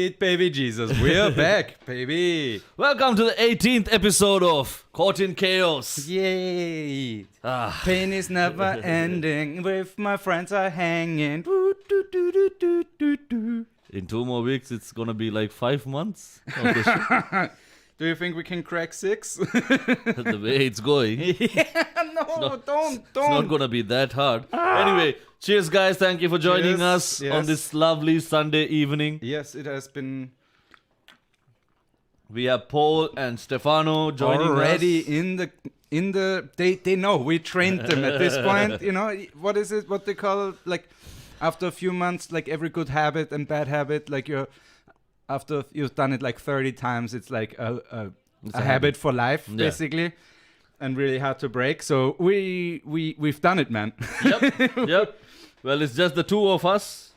Sweet baby Jesus, we're back, baby. Welcome to the 18th episode of Caught in Chaos. Yay. Pain is never ending, with my friends are hanging. In 2 more weeks, it's gonna be like 5 months of the show. Do you think we can crack 6? The way it's going. Don't. It's not gonna be that hard. Anyway, cheers guys, thank you for joining us on this lovely Sunday evening. Yes, it has been We have Paul and Stefano joining already us. in the they know we trained them at this point. You know, what is it, what they call it? Like after a few months, like every good habit and bad habit, like after you've done it like 30 times, it's like a habit for life, basically, and really hard to break. So we've done it, man. Yep. Well, it's just the 2 of us.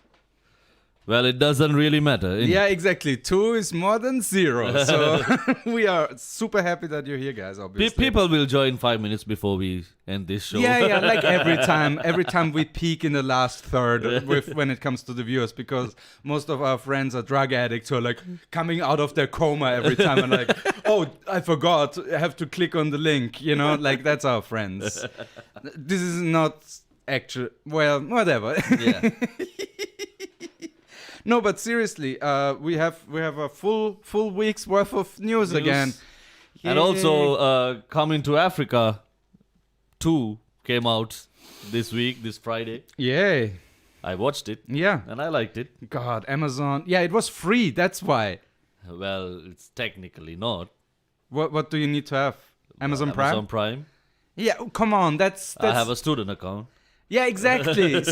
Well, it doesn't really matter. Yeah, exactly. 2 is more than 0. So we are super happy that you're here, guys, obviously. People will join 5 minutes before we end this show. Yeah, like every time we peak in the last third when it comes to the viewers, because most of our friends are drug addicts who are like coming out of their coma every time and like, oh, I forgot, I have to click on the link, you know, like that's our friends. This is not actual, well, whatever. Yeah. No, but seriously, we have a full week's worth of news again. And also, Coming to Africa 2 came out this week, this Friday. Yay. I watched it. Yeah. And I liked it. God, Amazon. Yeah, it was free, that's why. Well, it's technically not. What do you need to have? Amazon Prime? Amazon Prime. Yeah, come on, that's I have a student account. Yeah, exactly.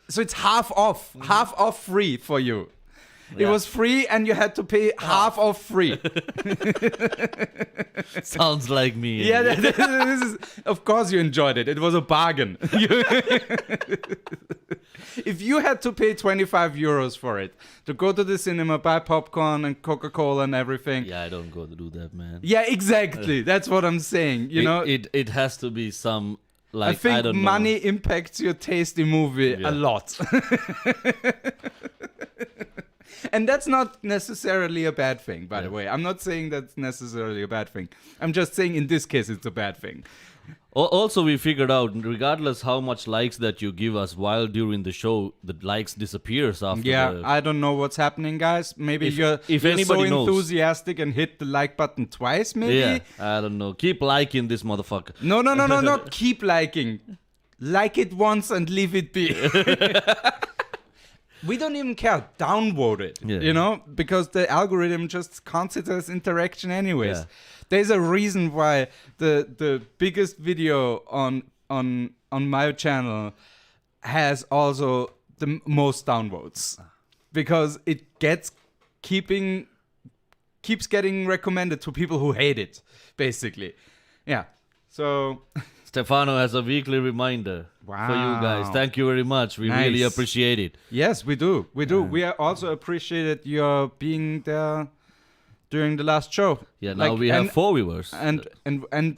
So it's half off free for you. It was free and you had to pay half off free. Sounds like me. Yeah, this is, of course you enjoyed it. It was a bargain. If you had to pay 25 euros for it, to go to the cinema, buy popcorn and Coca-Cola and everything. Yeah, I don't go to do that, man. Yeah, exactly. That's what I'm saying. You know, it has to be some... Like, I think don't money know. impacts your tasty movie a lot. And that's not necessarily a bad thing, by the way. I'm not saying that's necessarily a bad thing. I'm just saying in this case it's a bad thing. Also, we figured out, regardless how much likes that you give us while during the show, the likes disappears after. Yeah, I don't know what's happening, guys. Maybe you're anybody so knows. Enthusiastic and hit the like button twice, maybe? Yeah, I don't know. Keep liking this motherfucker. No, not keep liking. Like it once and leave it be. We don't even care. Downvote it, you know, because the algorithm just considers interaction anyways. Yeah. There's a reason why the biggest video on my channel has also the most downvotes, because it keeps getting recommended to people who hate it, basically. Yeah. So Stefano has a weekly reminder for you guys. Thank you very much. We really appreciate it. Yes, we do. We do. We also appreciated your being there during the last show. Yeah, now we have 4 viewers. And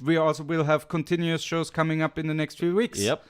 we also will have continuous shows coming up in the next few weeks. Yep.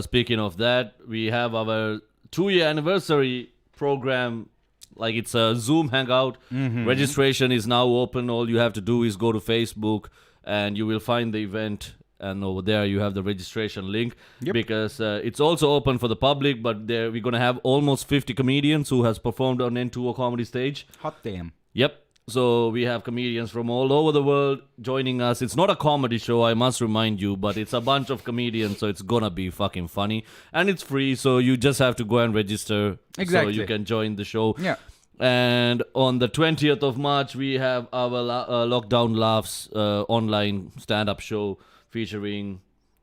Speaking of that, we have our 2-year anniversary program. Like, it's a Zoom hangout. Mm-hmm. Registration is now open. All you have to do is go to Facebook and you will find the event, and over there you have the registration link. Yep. Because it's also open for the public, but we're going to have almost 50 comedians who has performed on N2O Comedy Stage. Hot damn. Yep. So we have comedians from all over the world joining us. It's not a comedy show, I must remind you, but it's a bunch of comedians, so it's gonna be fucking funny. And it's free, so you just have to go and register. Exactly. So you can join the show. Yeah. And on the 20th of March, we have our Lockdown Laughs online stand-up show featuring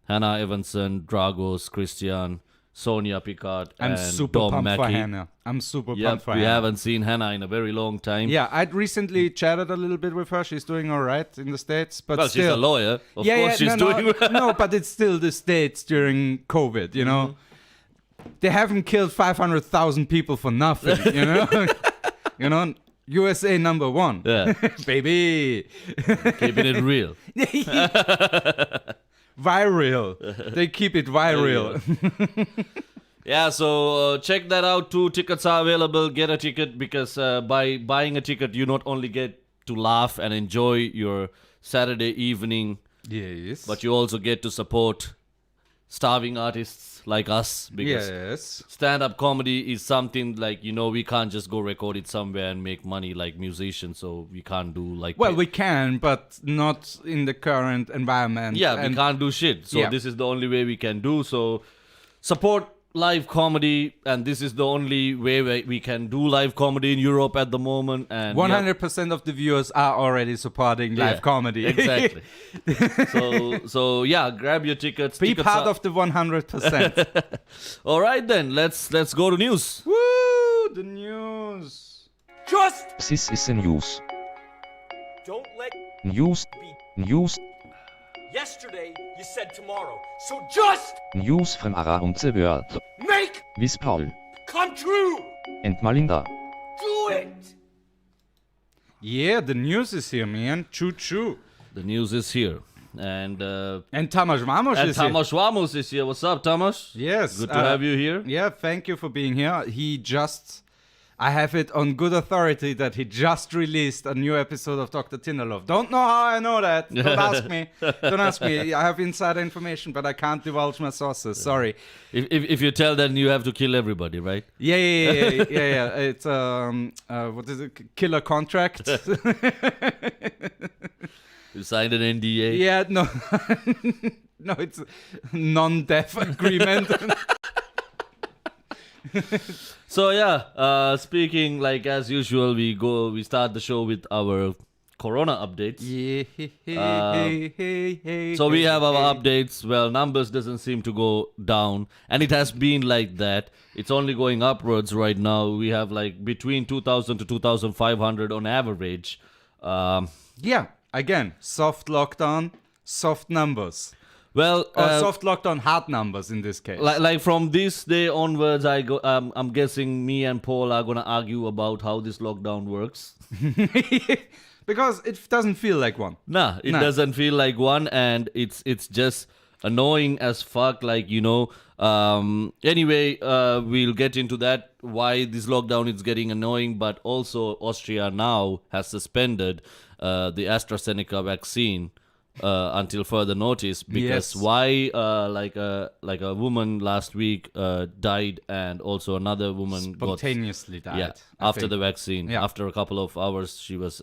Hannah Evanson, Dragos, Christian, Sonia Picard, and super Dom pumped Mackey. For Hannah. I'm super pumped for Hannah. We haven't seen Hannah in a very long time. Yeah, I'd recently chatted a little bit with her. She's doing all right in the States. But she's a lawyer. Of course she's doing well. No, but it's still the States during COVID, you know. They haven't killed 500,000 people for nothing, you know. You know, USA #1. Yeah. Baby. Keeping it real. Viral. They keep it viral. Yeah, so check that out too. Tickets are available. Get a ticket because by buying a ticket, you not only get to laugh and enjoy your Saturday evening, Yes. but you also get to support starving artists like us because yes. stand-up comedy is something like, we can't just go record it somewhere and make money like musicians, so we can't do like... Well, we can, but not in the current environment. Yeah, we can't do shit. So this is the only way we can do. So support live comedy, and this is the only way we can do live comedy in Europe at the moment. And 100% of the viewers are already supporting live comedy. Exactly. so grab your tickets. Be part of the 100%. All right then, let's go to news. Woo! The news. This is the news. Don't let News. yesterday you said tomorrow. So just News from around the world. make With Paul come true. and Malinda. Do it. Yeah, the news is here, man. Choo choo. The news is here. And Tamas Vamos is here. Tamas Vamos is here. What's up, Tamas? Yes. Good to have you here. Yeah, thank you for being here. I have it on good authority that he just released a new episode of Dr. Tinderlove. Don't know how I know that. Don't ask me. Don't ask me. I have insider information, but I can't divulge my sources. Sorry. If you tell, then you have to kill everybody, right? Yeah. It's what is it? Killer contract. You signed an NDA. Yeah, no, no, it's a non-death agreement. So speaking like as usual, we start the show with our Corona updates. So we have our updates. Well, numbers doesn't seem to go down, and it has been like that. It's only going upwards right now. We have like between 2,000 to 2,500 on average. Yeah, again, soft lockdown, soft numbers. Well, Or soft lockdown, hard numbers in this case. like from this day onwards, I'm guessing me and Paul are gonna argue about how this lockdown works. Because it doesn't feel like one. Nah, it doesn't feel like one, and it's just annoying as fuck. Like anyway, we'll get into that. Why this lockdown is getting annoying, but also Austria now has suspended the AstraZeneca vaccine until further notice, because why like a woman last week died, and also another woman Spontaneously died. After the vaccine. Yeah. After a couple of hours she was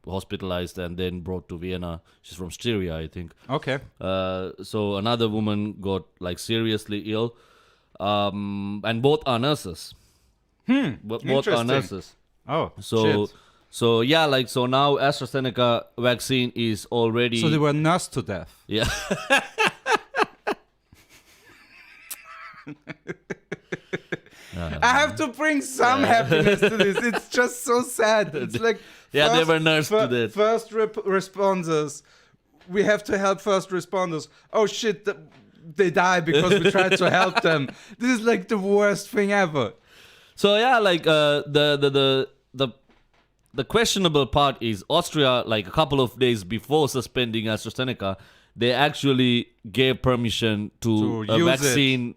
hospitalized and then brought to Vienna. She's from Styria, I think. Okay. So another woman got like seriously ill, and both are nurses. Both are Interesting. nurses. Oh, So shit. so now AstraZeneca vaccine is already... So they were nursed to death. Yeah. I have to bring some happiness to this. It's just so sad. It's like They were nursed to death. First responders. We have to help first responders. Oh shit, they die because we tried to help them. This is like the worst thing ever. So like the questionable part is Austria, like a couple of days before suspending AstraZeneca, they actually gave permission to a use vaccine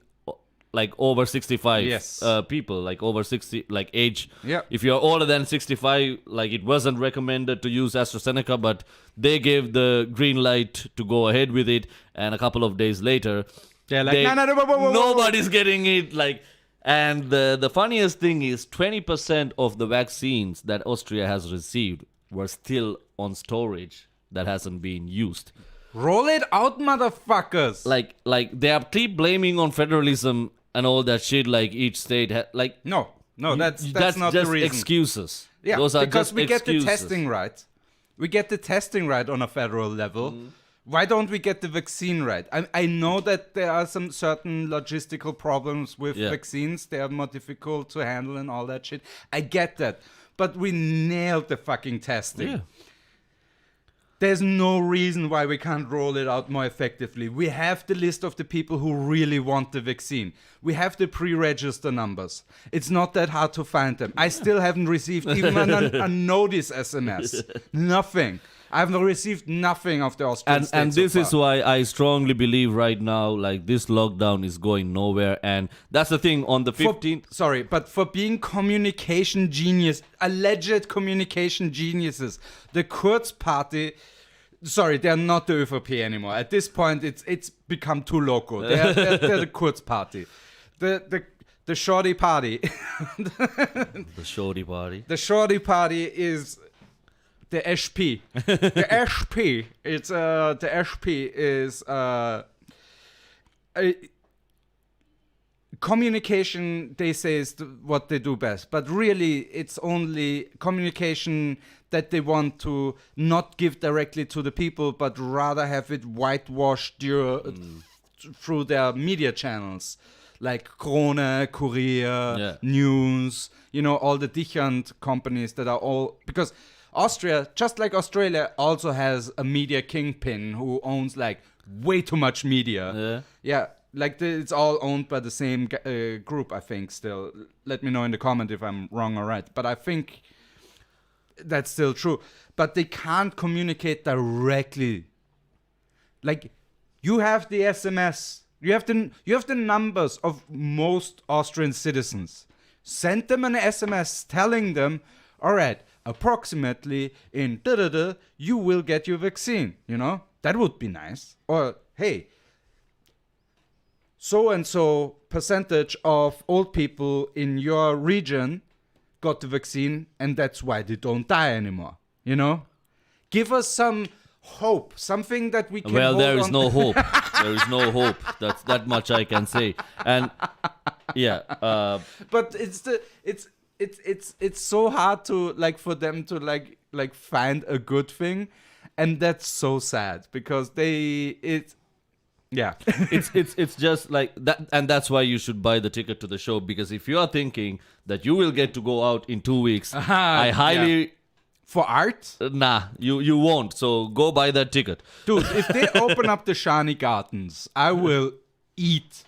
like over 65 Yes. people, like over 60, like age. Yeah. If you're older than 65, like it wasn't recommended to use AstraZeneca, but they gave the green light to go ahead with it. And a couple of days later, Yeah, like no, whoa. nobody's getting it. Like, and the funniest thing is 20% of the vaccines that Austria has received were still on storage that hasn't been used. Roll it out, motherfuckers. Like they keep blaming on federalism and all that shit. Like each state, No, that's not just the reason. excuses. Yeah, Those are because just we get the excuses. testing right. We get the testing right on a federal level. Why don't we get the vaccine right? I know that there are some certain logistical problems with vaccines. They are more difficult to handle and all that shit. I get that. But we nailed the fucking testing. Yeah. There's no reason why we can't roll it out more effectively. We have the list of the people who really want the vaccine. We have the pre-register numbers. It's not that hard to find them. I still haven't received even a notice SMS. Nothing. I've received nothing of the Austrian state And so this is far. why I strongly believe right now, like this lockdown is going nowhere. And that's the thing on the 15th. But for being communication genius, alleged communication geniuses, the Kurz party, they're not the ÖVP anymore. At this point, it's become too local. They're the Kurz party. The shorty party. The shorty party. The shorty party is the SP. The SP. It's the SP is communication. They say is what they do best, but really it's only communication that they want to not give directly to the people, but rather have it whitewashed through their media channels, like Krone, Kurier, News, all the different companies that are all... Because Austria, just like Australia, also has a media kingpin who owns, like, way too much media. Yeah, like it's all owned by the same group, I think, still. Let me know in the comment if I'm wrong or right. But I think that's still true. But they can't communicate directly. Like, you have the SMS... You have the numbers of most Austrian citizens. Send them an SMS telling them, all right, approximately in da-da-da, you will get your vaccine. That would be nice. Or, hey, so-and-so percentage of old people in your region got the vaccine, and that's why they don't die anymore. Give us some hope, something that we can hold there is on. no hope. There is no hope. That's that much I can say. And but it's so hard to for them to like find a good thing, and that's so sad because it's just like that, and that's why you should buy the ticket to the show, because if you are thinking that you will get to go out in 2 weeks, I highly for art? Nah, you won't. So go buy that ticket. Dude, if they open up the Shani Gardens, I will eat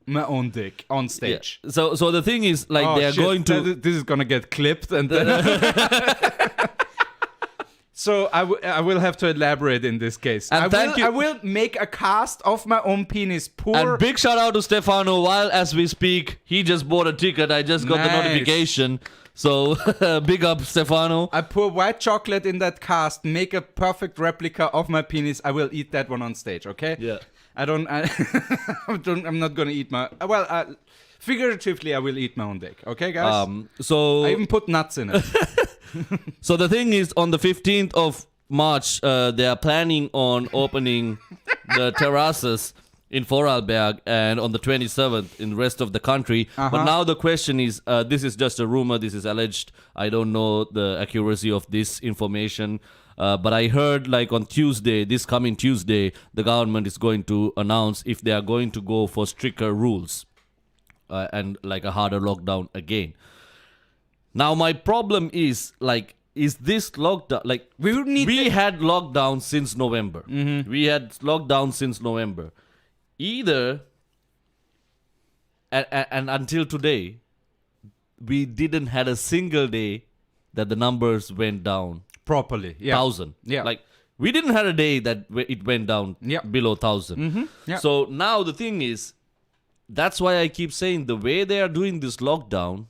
my own dick on stage. Yeah. So the thing is, like, they are going to... This is going to get clipped. And then... So I will have to elaborate in this case. And I will make a cast of my own penis. And big shout out to Stefano. While as we speak, he just bought a ticket. I just got the notification. So, big up, Stefano. I pour white chocolate in that cast, make a perfect replica of my penis. I will eat that one on stage, okay? Yeah. I'm not gonna eat figuratively, I will eat my own dick, okay, guys? I even put nuts in it. So the thing is, on the 15th of March, they are planning on opening the terraces in Vorarlberg, and on the 27th in the rest of the country. But now the question is, this is just a rumor, this is alleged. I don't know the accuracy of this information. But I heard like on Tuesday, this coming Tuesday, the government is going to announce if they are going to go for stricter rules and like a harder lockdown again. Now my problem is like, is this lockdown, like we had lockdown since November. Mm-hmm. We had lockdown since November. Either, and until today, we didn't had a single day that the numbers went down properly. Yeah. 1,000. Yeah. Like, we didn't had a day that it went down below 1,000. Mm-hmm. Yeah. So now the thing is, that's why I keep saying the way they are doing this lockdown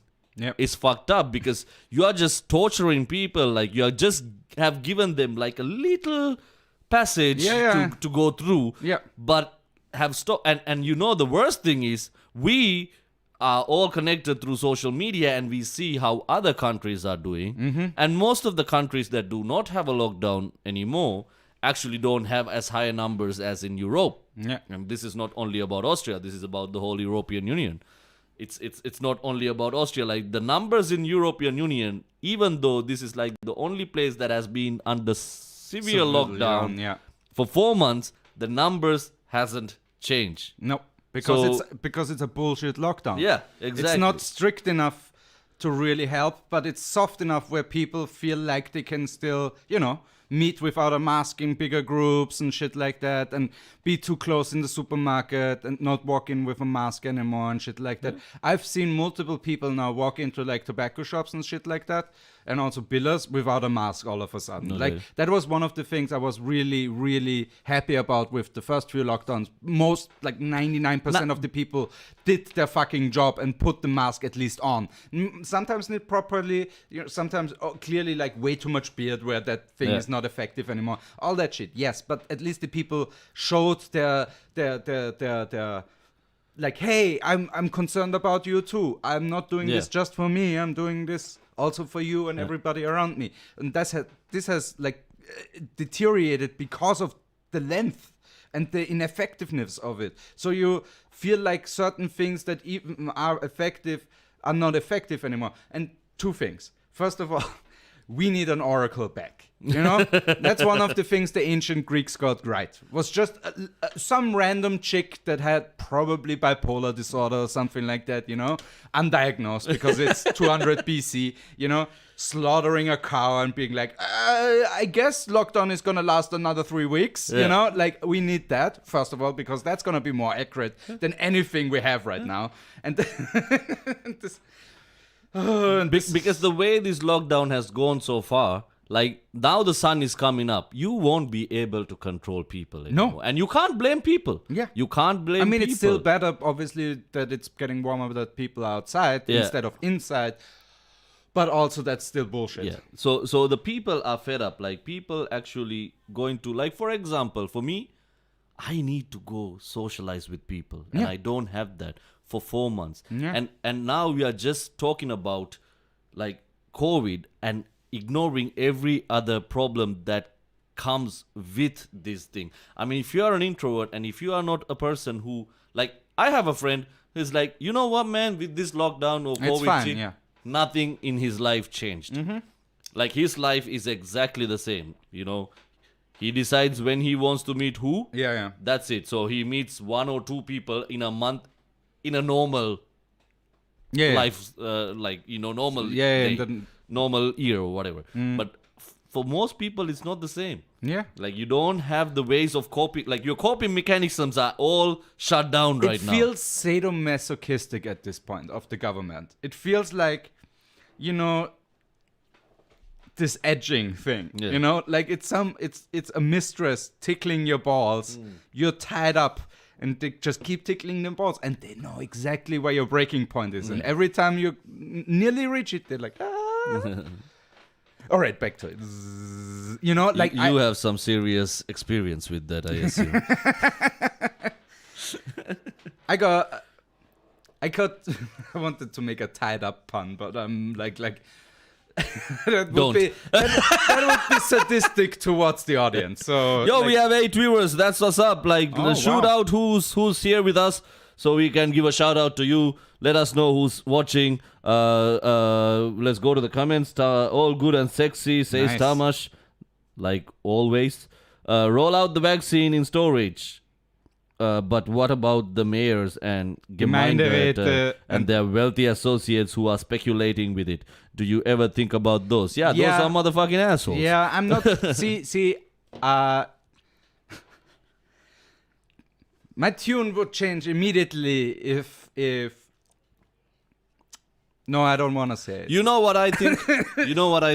is fucked up, because you are just torturing people. Like, you are just have given them like a little passage to go through. Yeah. But have stopped, and the worst thing is, we are all connected through social media and we see how other countries are doing, and most of the countries that do not have a lockdown anymore actually don't have as high numbers as in Europe. And this is not only about Austria, this is about the whole European Union. It's not only about Austria. Like, the numbers in European Union, even though this is like the only place that has been under severe lockdown for 4 months, the numbers hasn't change. No, because it's a bullshit lockdown. Yeah, exactly. It's not strict enough to really help, but it's soft enough where people feel like they can still, meet without a mask in bigger groups and shit like that, and be too close in the supermarket and not walk in with a mask anymore and shit like that. I've seen multiple people now walk into like tobacco shops and shit like that, and also billers without a mask all of a sudden. Okay. Like that was one of the things I was really, really happy about with the first few lockdowns. Most, like 99% of the people did their fucking job and put the mask at least on. Sometimes not properly, sometimes clearly like way too much beard where that thing is not effective anymore. All that shit, yes, but at least the people showed their like, hey, I'm concerned about you too. I'm not doing this just for me. I'm doing this also for you and everybody around me. And this has like deteriorated because of the length and the ineffectiveness of it. So you feel like certain things that even are effective are not effective anymore. And two things. First of all, we need an oracle back. You know, that's one of the things the ancient Greeks got right. Was just some random chick that had probably bipolar disorder or something like that, you know, undiagnosed because it's 200 BC, you know, slaughtering a cow and being like, I guess lockdown is going to last another 3 weeks, you know, like we need that, first of all, because that's going to be more accurate than anything we have right now. And because the way this lockdown has gone so far, like now the sun is coming up, you won't be able to control people anymore. No. And you can't blame people. Yeah. You can't blame people. I mean, it's still better, obviously, that it's getting warmer that people are outside instead of inside. But also that's still bullshit. Yeah. So the people are fed up. Like people actually going to, like, for example, for me, I need to go socialize with people. And I don't have that for 4 months. Yeah. And now we are just talking about like COVID and ignoring every other problem that comes with this thing. I mean, if you are an introvert and if you are not a person who, like, I have a friend who's like, you know what, man, with this lockdown or COVID shit, nothing in his life changed. Mm-hmm. Like, his life is exactly the same, you know. He decides when he wants to meet who. Yeah. That's it. So he meets 1 or 2 people in a month in a normal life, like, you know, normal day. Normal year or whatever. But for most people, it's not the same. Yeah. Like, you don't have the ways of coping. Like, your coping mechanisms are all shut down right now. It feels sadomasochistic at this point of the government. It feels like, you know, this edging thing. Yeah. You know, like it's a mistress tickling your balls. You're tied up. And they just keep tickling them balls. And they know exactly where your breaking point is. And every time you nearly reach it, they're like, all right, back to it. You know, like you have some serious experience with that, I assume. I wanted to make a tied up pun, but I'm like that would be sadistic towards the audience. So we have 8 viewers. That's what's up. Like, shoot out who's here with us, so we can give a shout out to you. Let us know who's watching. Let's go to the comments. All good and sexy, says Tamash. Like always. Roll out the vaccine in storage. But what about the mayors and Gemeinderäte and their wealthy associates who are speculating with it? Do you ever think about those? Yeah, those are motherfucking assholes. Yeah, I'm not... see, my tune would change immediately if... No, I don't want to say it. You know what I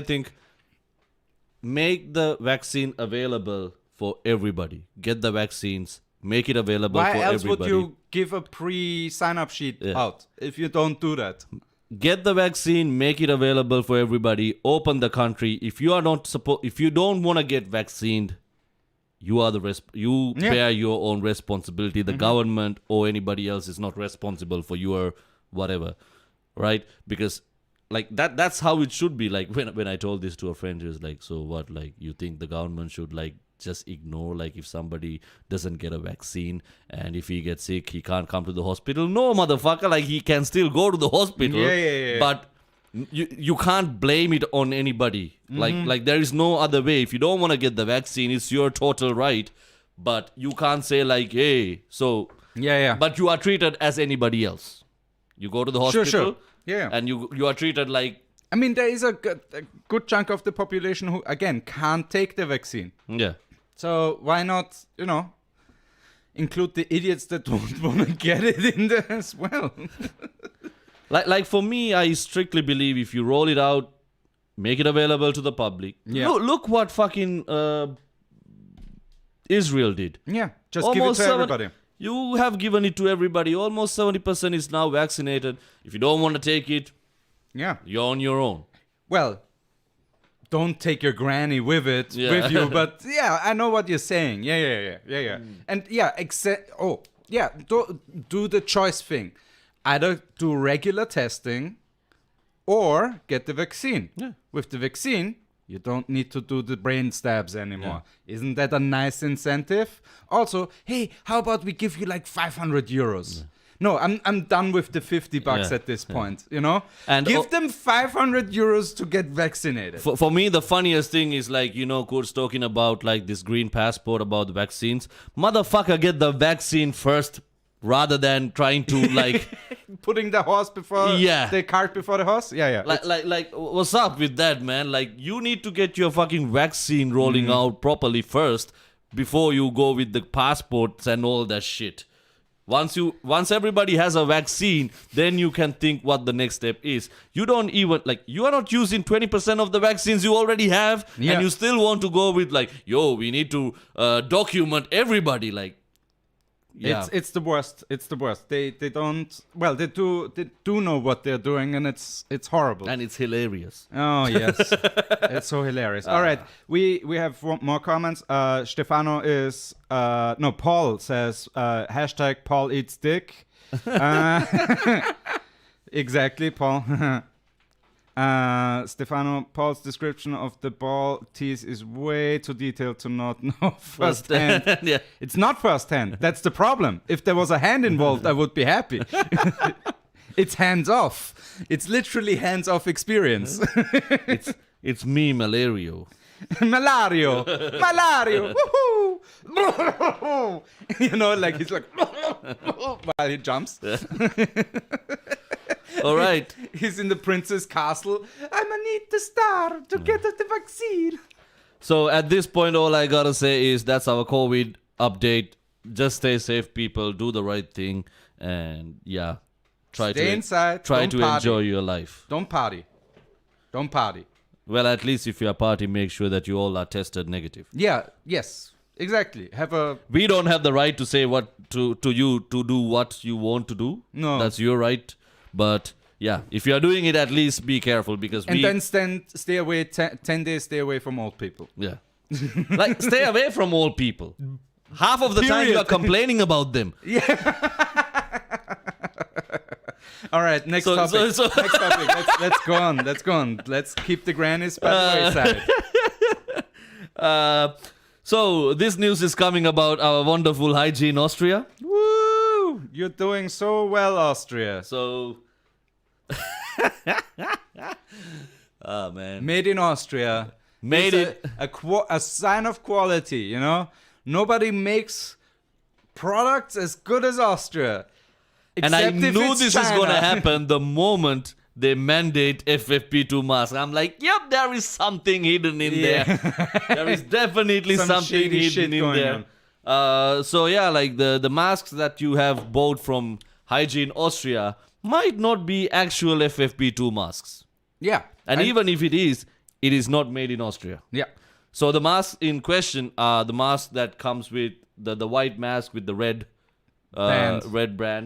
think? Make the vaccine available for everybody. Get the vaccines. Make it available for everybody. Why else would you give a pre-sign-up sheet out if you don't do that? Get the vaccine, make it available for everybody. Open the country. If you don't want to get vaccinated, you are bear your own responsibility. The government or anybody else is not responsible for your whatever, right? Because like that's how it should be. Like when I told this to a friend, he was like, "So what? Like you think the government should like just ignore, like, if somebody doesn't get a vaccine and if he gets sick, he can't come to the hospital? No, motherfucker, like, he can still go to the hospital. Yeah. But you can't blame it on anybody. Like there is no other way. If you don't want to get the vaccine, it's your total right. But you can't say like, hey, so... Yeah. But you are treated as anybody else. You go to the hospital. Sure. Yeah. And you are treated like I mean, there is a good chunk of the population who, again, can't take the vaccine. Yeah. So why not, include the idiots that don't want to get it in there as well? Like for me, I strictly believe if you roll it out, make it available to the public. Yeah. Look what fucking Israel did. Yeah, just Almost give it to everybody. You have given it to everybody. Almost 70% is now vaccinated. If you don't want to take it, Yeah. you're on your own. Well, don't take your granny with it with you, but yeah, I know what you're saying. Yeah. And yeah, do the choice thing. Either do regular testing or get the vaccine. Yeah. With the vaccine, you don't need to do the brain stabs anymore. Isn't that a nice incentive? Also, hey, how about we give you like 500 euros? Yeah. No, I'm done with the $50 at this point, And give them 500 euros to get vaccinated. For me, the funniest thing is like, Kurt's talking about like this green passport about the vaccines. Motherfucker, get the vaccine first rather than trying to like... Putting the horse before... the cart before the horse? Yeah. Like, what's up with that, man? Like, you need to get your fucking vaccine rolling out properly first before you go with the passports and all that shit. Once everybody has a vaccine, then you can think what the next step is. You don't even, you are not using 20% of the vaccines you already have, and you still want to go with, we need to document everybody, It's the worst. It's the worst. They don't. Well, they do know what they're doing, and it's horrible. And it's hilarious. Oh yes, it's so hilarious. All right, we have more comments. Stefano is Paul says hashtag Paul eats dick. Exactly, Paul. Stefano, Paul's description of the ball tease is way too detailed to not know firsthand. Yeah. It's not firsthand. That's the problem. If there was a hand involved, I would be happy. It's hands off. It's literally hands off experience. It's me, Malario. Malario. Woohoo! He's like while he jumps. All right. He's in the prince's castle. I'm gonna need the star to get the vaccine. So at this point, all I gotta say is that's our COVID update. Just stay safe, people. Do the right thing, and Stay inside. Try Don't to party. enjoy your life. Don't party. Well, at least if you're a party, make sure that you all are tested negative. Yeah. Yes. Exactly. We don't have the right to say what to you to do what you want to do. No. That's your right. But yeah, if you are doing it, at least be careful because then stay away 10 days. Stay away from old people. Yeah, stay away from old people. Half of the time you are complaining about them. Yeah. All right, next topic. Next topic. Let's go on. Let's keep the grannies by the wayside. So this news is coming about our wonderful Hygiene Austria. Woo! You're doing so well, Austria. So, man, made in Austria. A sign of quality. Nobody makes products as good as Austria. And I knew this is going to happen the moment they mandate FFP2 masks. I'm like, yep, there is something hidden in there. There is definitely something hidden in there. The masks that you have bought from Hygiene Austria might not be actual FFP2 masks. Yeah. And even if it is not made in Austria. Yeah. So the masks in question are the mask that comes with the white mask with the red brand,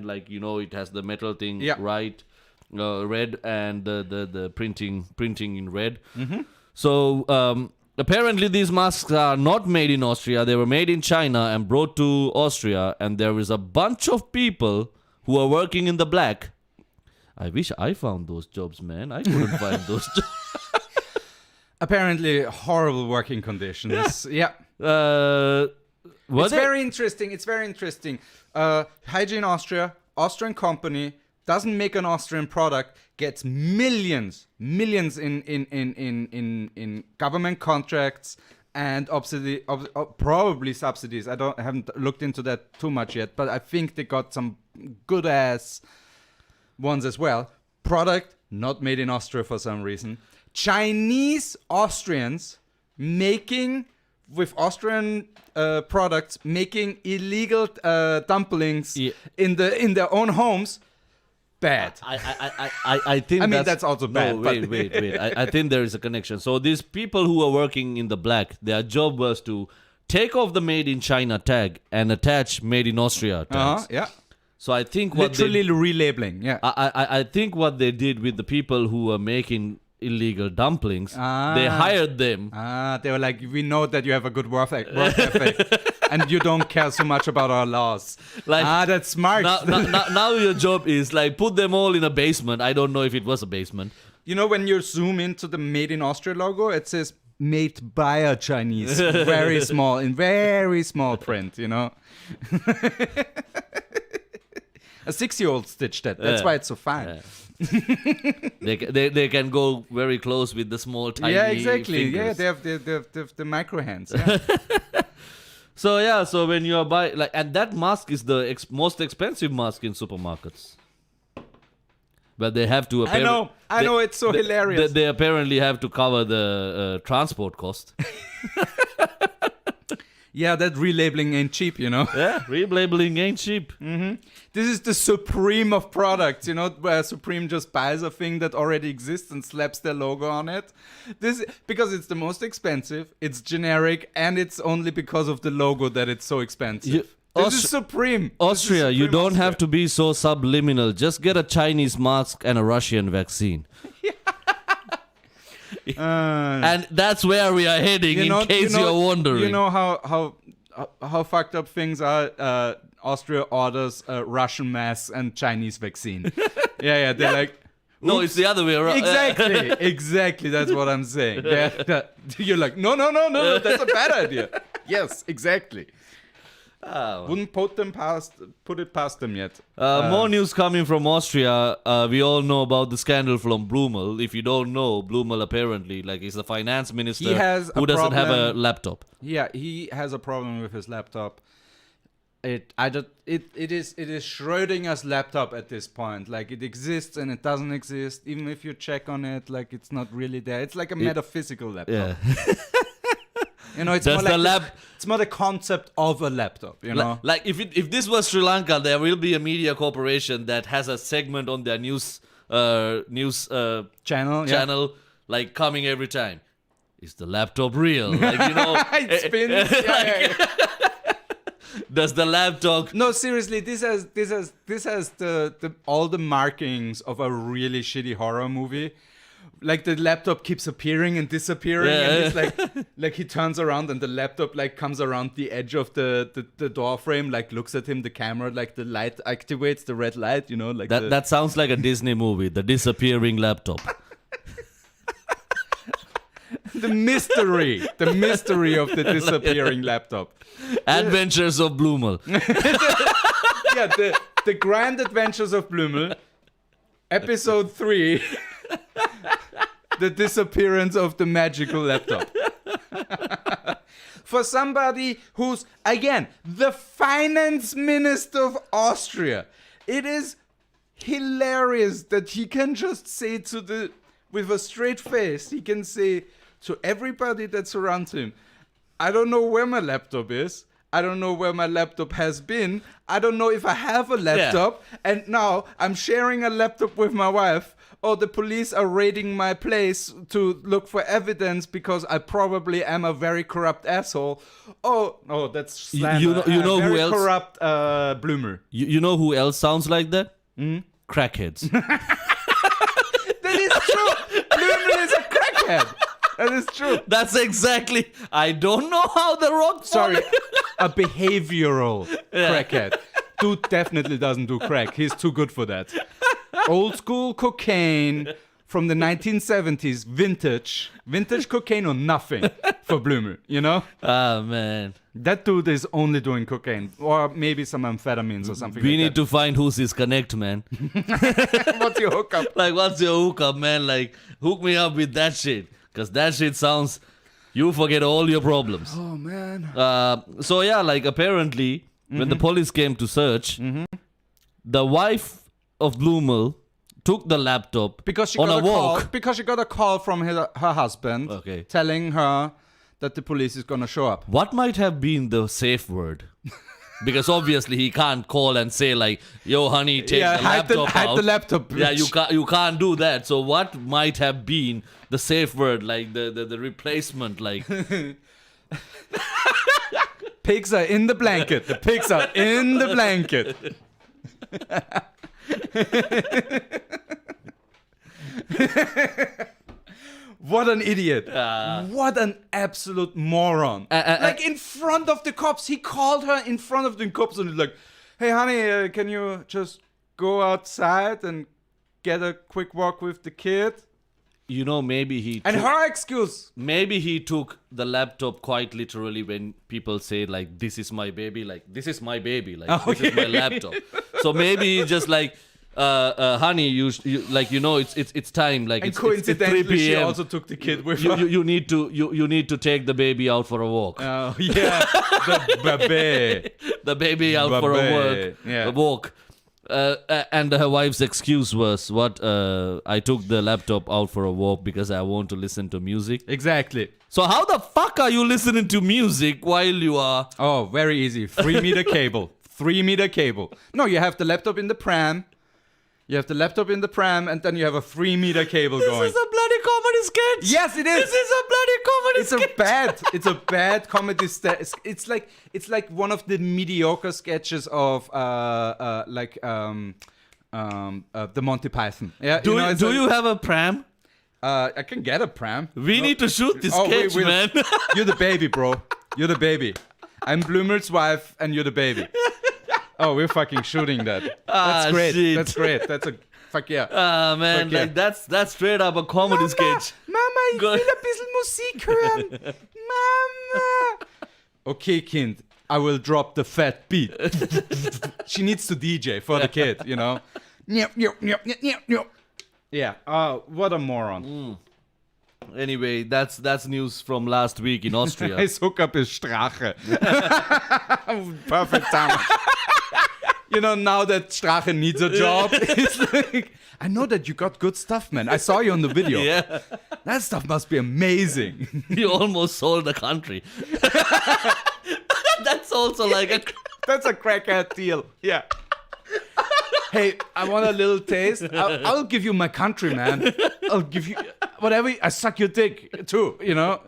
it has the metal thing, right? Red and the printing in red. Mm-hmm. So apparently these masks are not made in Austria. They were made in China and brought to Austria, and there is a bunch of people who are working in the black. I wish I found those jobs, man. I couldn't find those jobs. Apparently horrible working conditions. Yeah. It's very interesting. Hygiene Austria, Austrian company, doesn't make an Austrian product, gets millions in government contracts and probably subsidies. I haven't looked into that too much yet, but I think they got some good ass ones as well. Product not made in Austria for some reason. Chinese Austrians making with Austrian products making illegal dumplings in their own homes. Bad. I think I mean, that's also bad. No, wait. I think there is a connection. So these people who are working in the black, their job was to take off the made in China tag and attach made in Austria tags. Yeah. So I think what literally relabeling. Yeah. I think what they did with the people who were making illegal dumplings, they hired them. They were like, we know that you have a good work ethic and you don't care so much about our laws. Like, that's smart. Now your job is like put them all in a basement. I don't know if it was a basement. You know, when you zoom into the Made in Austria logo, it says made by a Chinese. Very small, in very small print, you know. A 6-year-old stitched that. That's why it's so fine. They can go very close with the small tiny exactly. fingers. Yeah, they have the micro hands. Yeah. So when you are buying, like, and that mask is the most expensive mask in supermarkets. But they have to. I know. It's so hilarious. They apparently have to cover the transport cost. Yeah, that relabeling ain't cheap, you know. Yeah, relabeling ain't cheap. Mm-hmm. This is the supreme of products, you know, where Supreme just buys a thing that already exists and slaps their logo on it. Because it's the most expensive, it's generic, and it's only because of the logo that it's so expensive. This is Supreme. Austria, you don't have to be so subliminal. Just get a Chinese mask and a Russian vaccine. And that's where we are heading, in case you're wondering. You know how fucked up things are? Austria orders Russian masks and Chinese vaccine. They're like... No, it's the other way around. Exactly. That's what I'm saying. You're like, no, that's a bad idea. Yes, exactly. Wouldn't put it past them yet. More news coming from Austria. We all know about the scandal from Blumel. If you don't know, Blumel apparently is the finance minister who doesn't have a laptop. Yeah, he has a problem with his laptop. It is Schrödinger's laptop at this point. Like, it exists and it doesn't exist. Even if you check on it, like, it's not really there. It's like a metaphysical laptop. Yeah. You know, it's more the concept of a laptop, you know? Like if this was Sri Lanka, there will be a media corporation that has a segment on their news channel like coming every time. Is the laptop real? Like, you know, it spins. Does the laptop? No, seriously, this has the all the markings of a really shitty horror movie. Like, the laptop keeps appearing and disappearing, and it's like he turns around and the laptop like comes around the edge of the door frame, like looks at him, the camera, like the light activates, the red light, you know, like that sounds like a Disney movie, The Disappearing Laptop. The mystery of the disappearing laptop. Adventures of Blumel. The Grand Adventures of Blumel, episode 3. The disappearance of the magical laptop. For somebody who's, again, the finance minister of Austria, it is hilarious that he can just say with a straight face, he can say to everybody that surrounds him, I don't know where my laptop is. I don't know where my laptop has been. I don't know if I have a laptop. Yeah. And now I'm sharing a laptop with my wife. Oh, the police are raiding my place to look for evidence because I probably am a very corrupt asshole. Oh, that's slander. You know who else? Corrupt Bloomer. You know who else sounds like that? Crackheads. That is true. Bloomer is a crackhead. That is true. That's exactly. I don't know how the rock. Sorry, a behavioral crackhead. Dude definitely doesn't do crack. He's too good for that. Old school cocaine from the 1970s, vintage cocaine or nothing for Bloomer, you know? Ah, man. That dude is only doing cocaine or maybe some amphetamines or something. We need to find who's his connect, man. What's your hookup? Like, what's your hookup, man? Like, hook me up with that shit. Because that shit sounds, you forget all your problems. Oh, man. So, yeah, like, apparently, when the police came to search, the wife of Blumel took the laptop because she on got a walk. call. Because she got a call from her husband, Okay. telling her that the police is gonna show up. What might have been the safe word? Because obviously he can't call and say like, "Yo, honey, take the laptop hide out." the laptop. Yeah, bitch. you can't do that. So what might have been the safe word, like the replacement, like Pigs are in the blanket. The pigs are in the blanket. What an idiot. What an absolute moron. Like in front of the cops. He called her in front of the cops and he's like, "Hey, honey, can you just go outside and get a quick walk with the kid?" you know, maybe he And her excuse. maybe he took the laptop quite literally when people say like, "This is my baby," like, "This is my baby," like, "This is my laptop." So maybe he just like, honey, you like, you know, it's time, like, And it's 3 coincidentally, she p.m. also took the kid with her. you need to take the baby out for a walk. Oh, yeah. The baby. The baby out for a walk. And her wife's excuse was, "What? I took the laptop out for a walk because I want to listen to music." Exactly. So how the fuck are you listening to music while you are? Oh, very easy. 3-meter cable. 3-meter cable. No, you have the laptop in the pram. You have the laptop in the pram, and then you have a 3-meter cable going. This is a bloody comedy sketch. Yes, it is. This is a bloody comedy sketch. It's a bad comedy. It's like one of the mediocre sketches of the Monty Python. Yeah. Do you have a pram? I can get a pram. We need to shoot this Oh, sketch, man. You're the baby, bro. You're the baby. I'm Bloomer's wife, and you're the baby. Oh, we're fucking shooting that. That's great. Shit. That's great. That's a fuck yeah. Ah, man, Fuck yeah. like that's straight up a comedy sketch. Mama, ich Go- will ein bisschen Musik hören. Mama. Okay, Kind, I will drop the fat beat. She needs to DJ for the kid, you know. Yeah. Oh, what a moron. Anyway, that's news from last week in Austria. His hookup is Strache. Perfect time. You know, now that Strache needs a job, it's like, I know that you got good stuff, man. I saw you on the video. Yeah, That stuff must be amazing. you almost sold the country. That's also like a. That's a crackhead deal. Yeah. Hey, I want a little taste. I'll give you my country, man. I'll give you whatever. I suck your dick too, you know.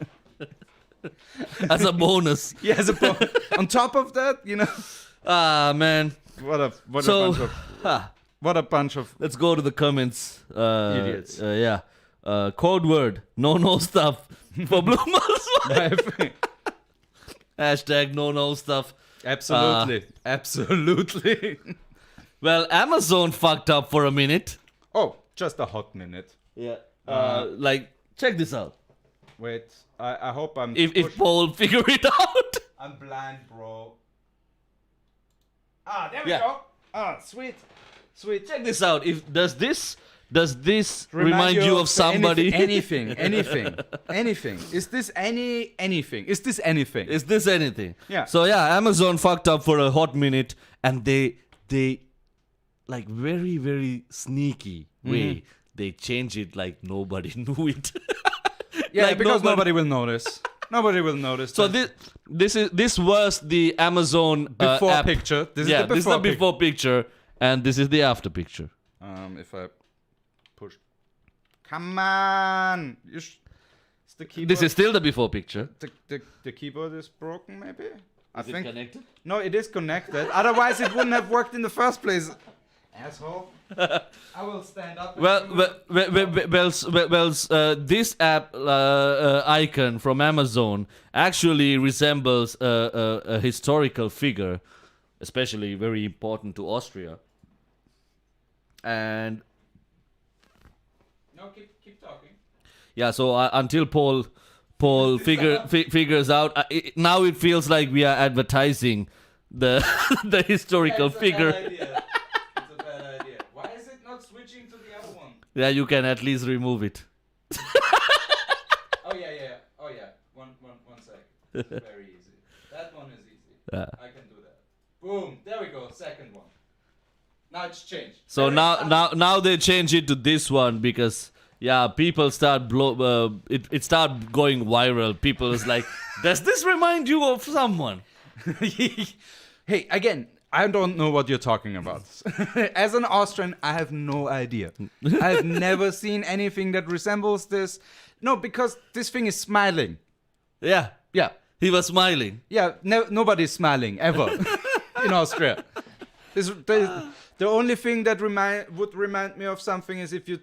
As a bonus. Yeah, on top of that, you know. Ah, man. What a bunch of. ha, What a bunch of. let's go to the comments. Idiots. Yeah. Code word. No stuff. For Bloomers. Hashtag no stuff. Absolutely. Absolutely. Well, Amazon fucked up for a minute. Oh, just a hot minute. Yeah. Like, check this out. Wait, I hope I'm. If Paul figure it out. I'm blind, bro. Ah, there we Yeah. go. Ah, sweet. Check this out. Does this remind you of somebody? Anything. Is this anything? Is this anything? Is this anything? Yeah. So yeah, Amazon fucked up for a hot minute, and they like very, very sneaky way they change it like nobody knew it. Yeah, like because nobody will notice. Nobody will notice. So that. this was the Amazon before app. picture. This Yeah, is the this is the before picture, and this is the after picture. If I push, come on, it's the keyboard. This is still the before picture. the keyboard is broken. Maybe I Is it think connected? no, it is connected. Otherwise, it wouldn't have worked in the first place. Asshole. I will stand up. This app icon from Amazon actually resembles a historical figure, especially very important to Austria. And No, keep talking. yeah, so until Paul figures out, now it feels like we are advertising the the historical figure. It's a bad idea. Why is it not switching to the other one? Yeah, you can at least remove it. Oh yeah. One sec. This is very easy. That one is easy. Yeah. I can do that. Boom. There we go. Second one. Now it's changed. So now they change it to this one because people start it start going viral. People is like, does this remind you of someone? Hey, again, I don't know what you're talking about. As an Austrian, I have no idea. I've never seen anything that resembles this. No, because this thing is smiling. Yeah, Yeah. he was smiling. Yeah, nobody's smiling ever in Austria. The only thing that would remind me of something is if you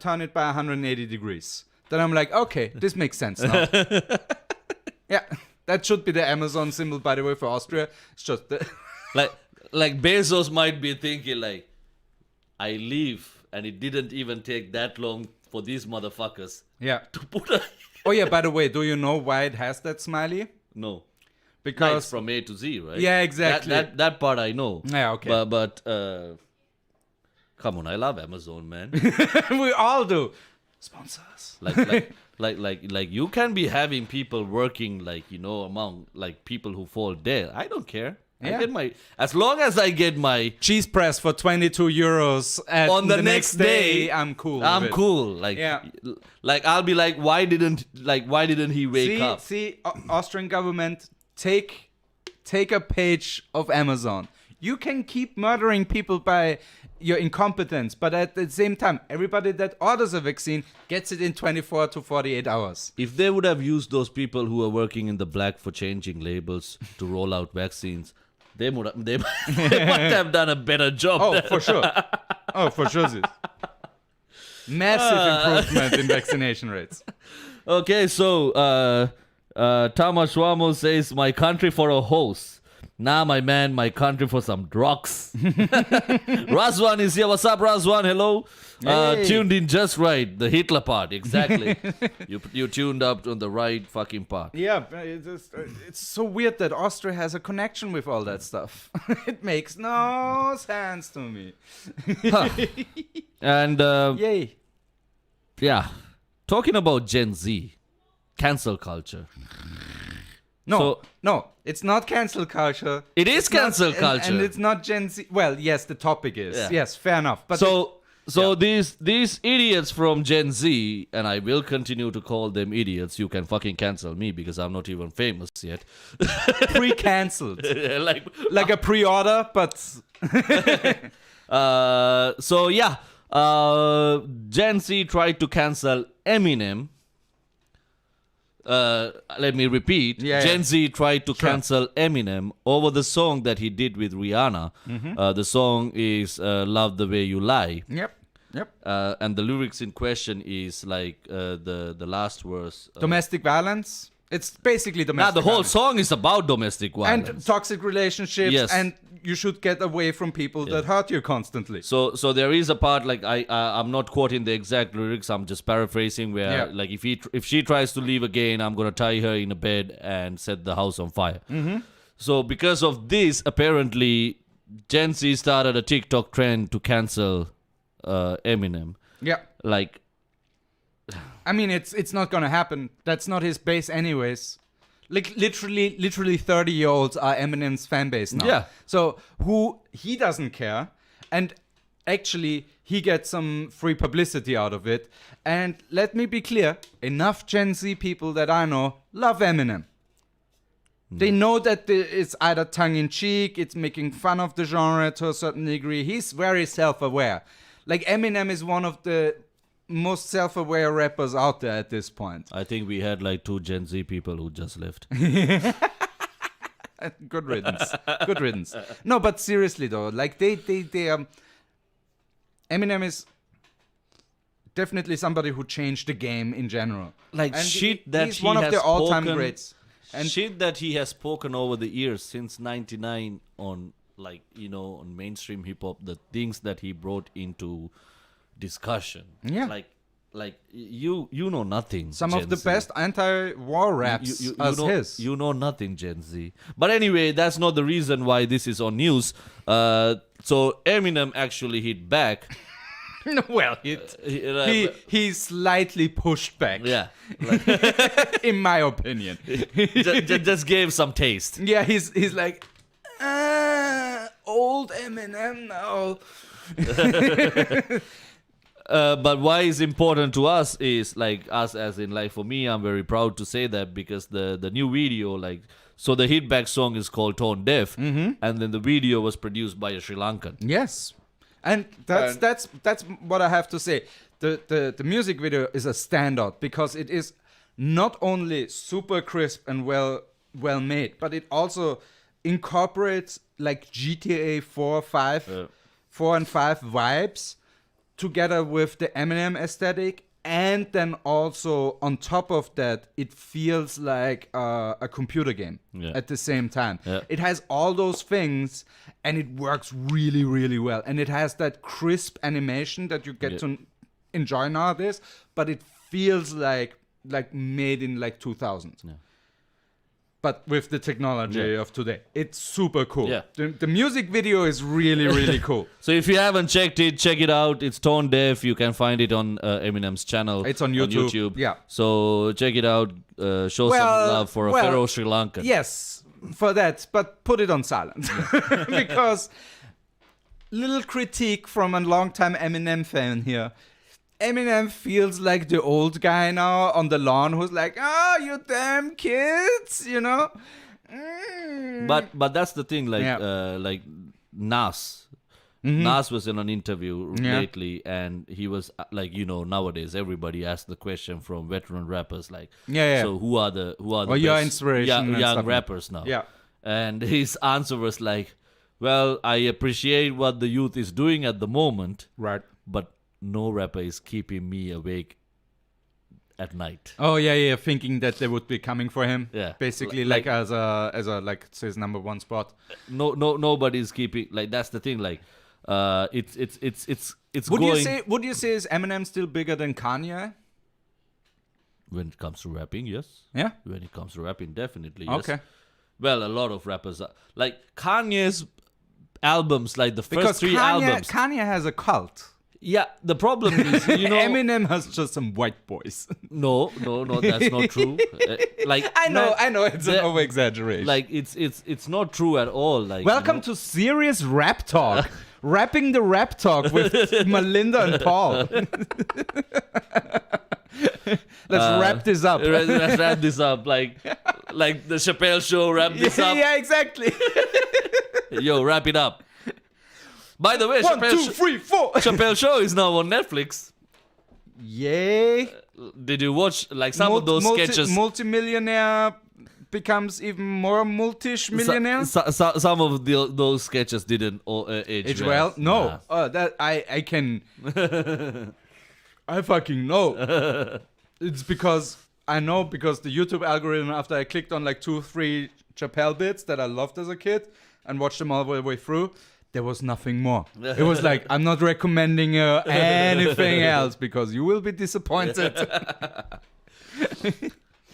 turn it by 180 degrees. Then I'm like, okay, this makes sense now. Yeah, that should be the Amazon symbol, by the way, for Austria. It's just like Bezos might be thinking like, I leave, and it didn't even take that long for these motherfuckers to put a... Oh yeah, by the way, do you know why it has that smiley? No. Because It's from A to Z, right? Yeah, exactly. That part I know. Yeah, okay. But come on, I love Amazon, man. we all do. Sponsors. like you can be having people working among like people who fall dead. I don't care. Yeah. I get as long as I get my Cheese press for 22 euros on the next day, I'm cool. I'm cool. Like I'll be like, why didn't he wake up? See, Austrian government, take a page of Amazon. You can keep murdering people by your incompetence, but at the same time, everybody that orders a vaccine gets it in 24 to 48 hours. If they would have used those people who are working in the black for changing labels to roll out vaccines, they might have done a better job. Oh, for sure. Sis. Massive improvement in vaccination rates. Okay, so Tamas Ramos says, my country for a host. Nah, my man, my country for some drugs. Razwan is here. What's up, Razwan? Hello. Hey. Tuned in just right. The Hitler part, exactly. you tuned up on the right fucking part. Yeah, it's so weird that Austria has a connection with all that stuff. It makes no sense to me. And Yay. yeah, talking about Gen Z, cancel culture. No, it's not cancel culture. It is cancel culture. And it's not Gen Z. Well, yes, the topic is. Yeah. Yes, fair enough. But these idiots from Gen Z, and I will continue to call them idiots. You can fucking cancel me because I'm not even famous yet. pre-cancelled. like a pre-order, but... Gen Z tried to cancel Eminem. Let me repeat. Gen Z tried to cancel Eminem over the song that he did with Rihanna. The song is Love the Way You Lie. Yep. And the lyrics in question is like the last verse. Domestic violence? It's basically domestic the whole violence. song is about domestic violence. And toxic relationships. Yes. And you should get away from people that hurt you constantly. So there is a part, like I'm not quoting the exact lyrics, I'm just paraphrasing, where like if she tries to leave again, I'm gonna tie her in a bed and set the house on fire. So because of this, apparently Gen Z started a TikTok trend to cancel Eminem. Yeah. Like, I mean, it's not gonna happen. That's not his base anyways. Like literally 30-year-olds are Eminem's fan base now. Yeah. So he doesn't care, and actually he gets some free publicity out of it. And let me be clear, enough Gen Z people that I know love Eminem. They know that it's either tongue-in-cheek, it's making fun of the genre to a certain degree. He's very self-aware. Like, Eminem is one of the most self-aware rappers out there at this point. I think we had like 2 Gen Z people who just left. Good riddance. Good riddance. No, but seriously though, like they Eminem is definitely somebody who changed the game in general. Like, and shit that he's he one of has the all-time spoken- greats. And shit that he has spoken over the years since 99 on, like, on mainstream hip hop, the things that he brought into discussion. Yeah. Like you know nothing. some Gen of the Z. best anti-war raps You as know, his. You know nothing, Gen Z. But anyway, that's not the reason why this is on news. So Eminem actually hit back. Well, he slightly pushed back. Yeah. In my opinion. just gave some taste. Yeah, he's like, old Eminem now. But why is important to us is like us as in like for me, I'm very proud to say that because the new video like so the hit back song is called Tone Deaf, and then the video was produced by a Sri Lankan. Yes, and that's what I have to say. The music video is a standout because it is not only super crisp and well made, but it also incorporates like GTA 4 and 5 vibes together with the Eminem aesthetic, and then also on top of that, it feels like a computer game at the same time. Yeah. It has all those things, and it works really, really well. And it has that crisp animation that you get to enjoy nowadays, but it feels like made in like 2000s. Yeah. But with the technology of today. It's super cool. Yeah. The music video is really, really cool. So if you haven't checked it, check it out. It's Tone Deaf. You can find it on Eminem's channel. It's on YouTube. Yeah. So check it out. Show some love for a fellow Sri Lankan. Yes, for that. But put it on silent. Because little critique from a longtime Eminem fan here. Eminem feels like the old guy now on the lawn who's like, "Oh, you damn kids," you know. But that's the thing, like Nas. Nas was in an interview lately, and he was like, nowadays everybody asks the question from veteran rappers, like, so who are the your inspiration young rappers now? Yeah, and his answer was like, well, I appreciate what the youth is doing at the moment, right? But no rapper is keeping me awake at night. Oh yeah, thinking that they would be coming for him. Yeah, basically like as a like his number one spot. Nobody's keeping, like, that's the thing. Like, it's Would you say is Eminem still bigger than Kanye? When it comes to rapping, yes. Yeah. When it comes to rapping, definitely. Yes. Okay. Well, a lot of rappers are like Kanye's albums, like the first because three albums. Kanye has a cult. Yeah, the problem is, Eminem has just some white boys. No, that's not true. I know, it's an over exaggeration. Like it's not true at all. Like, welcome to serious rap talk, rapping the rap talk with Malinda and Paul. Let's wrap this up. Let's wrap this up, like the Chappelle Show. Wrap this up. Yeah, exactly. Yo, wrap it up. By the way, 1, 2, 3, 4. Chappelle Show is now on Netflix. Yay! Did you watch like some of those sketches? Multimillionaire becomes even more multish-millionaire. Some of those sketches didn't age well. No, that I can. I fucking know. It's because I know because the YouTube algorithm. After I clicked on like 2-3 Chappelle bits that I loved as a kid and watched them all the way through. There was nothing more. It was like, I'm not recommending anything else because you will be disappointed.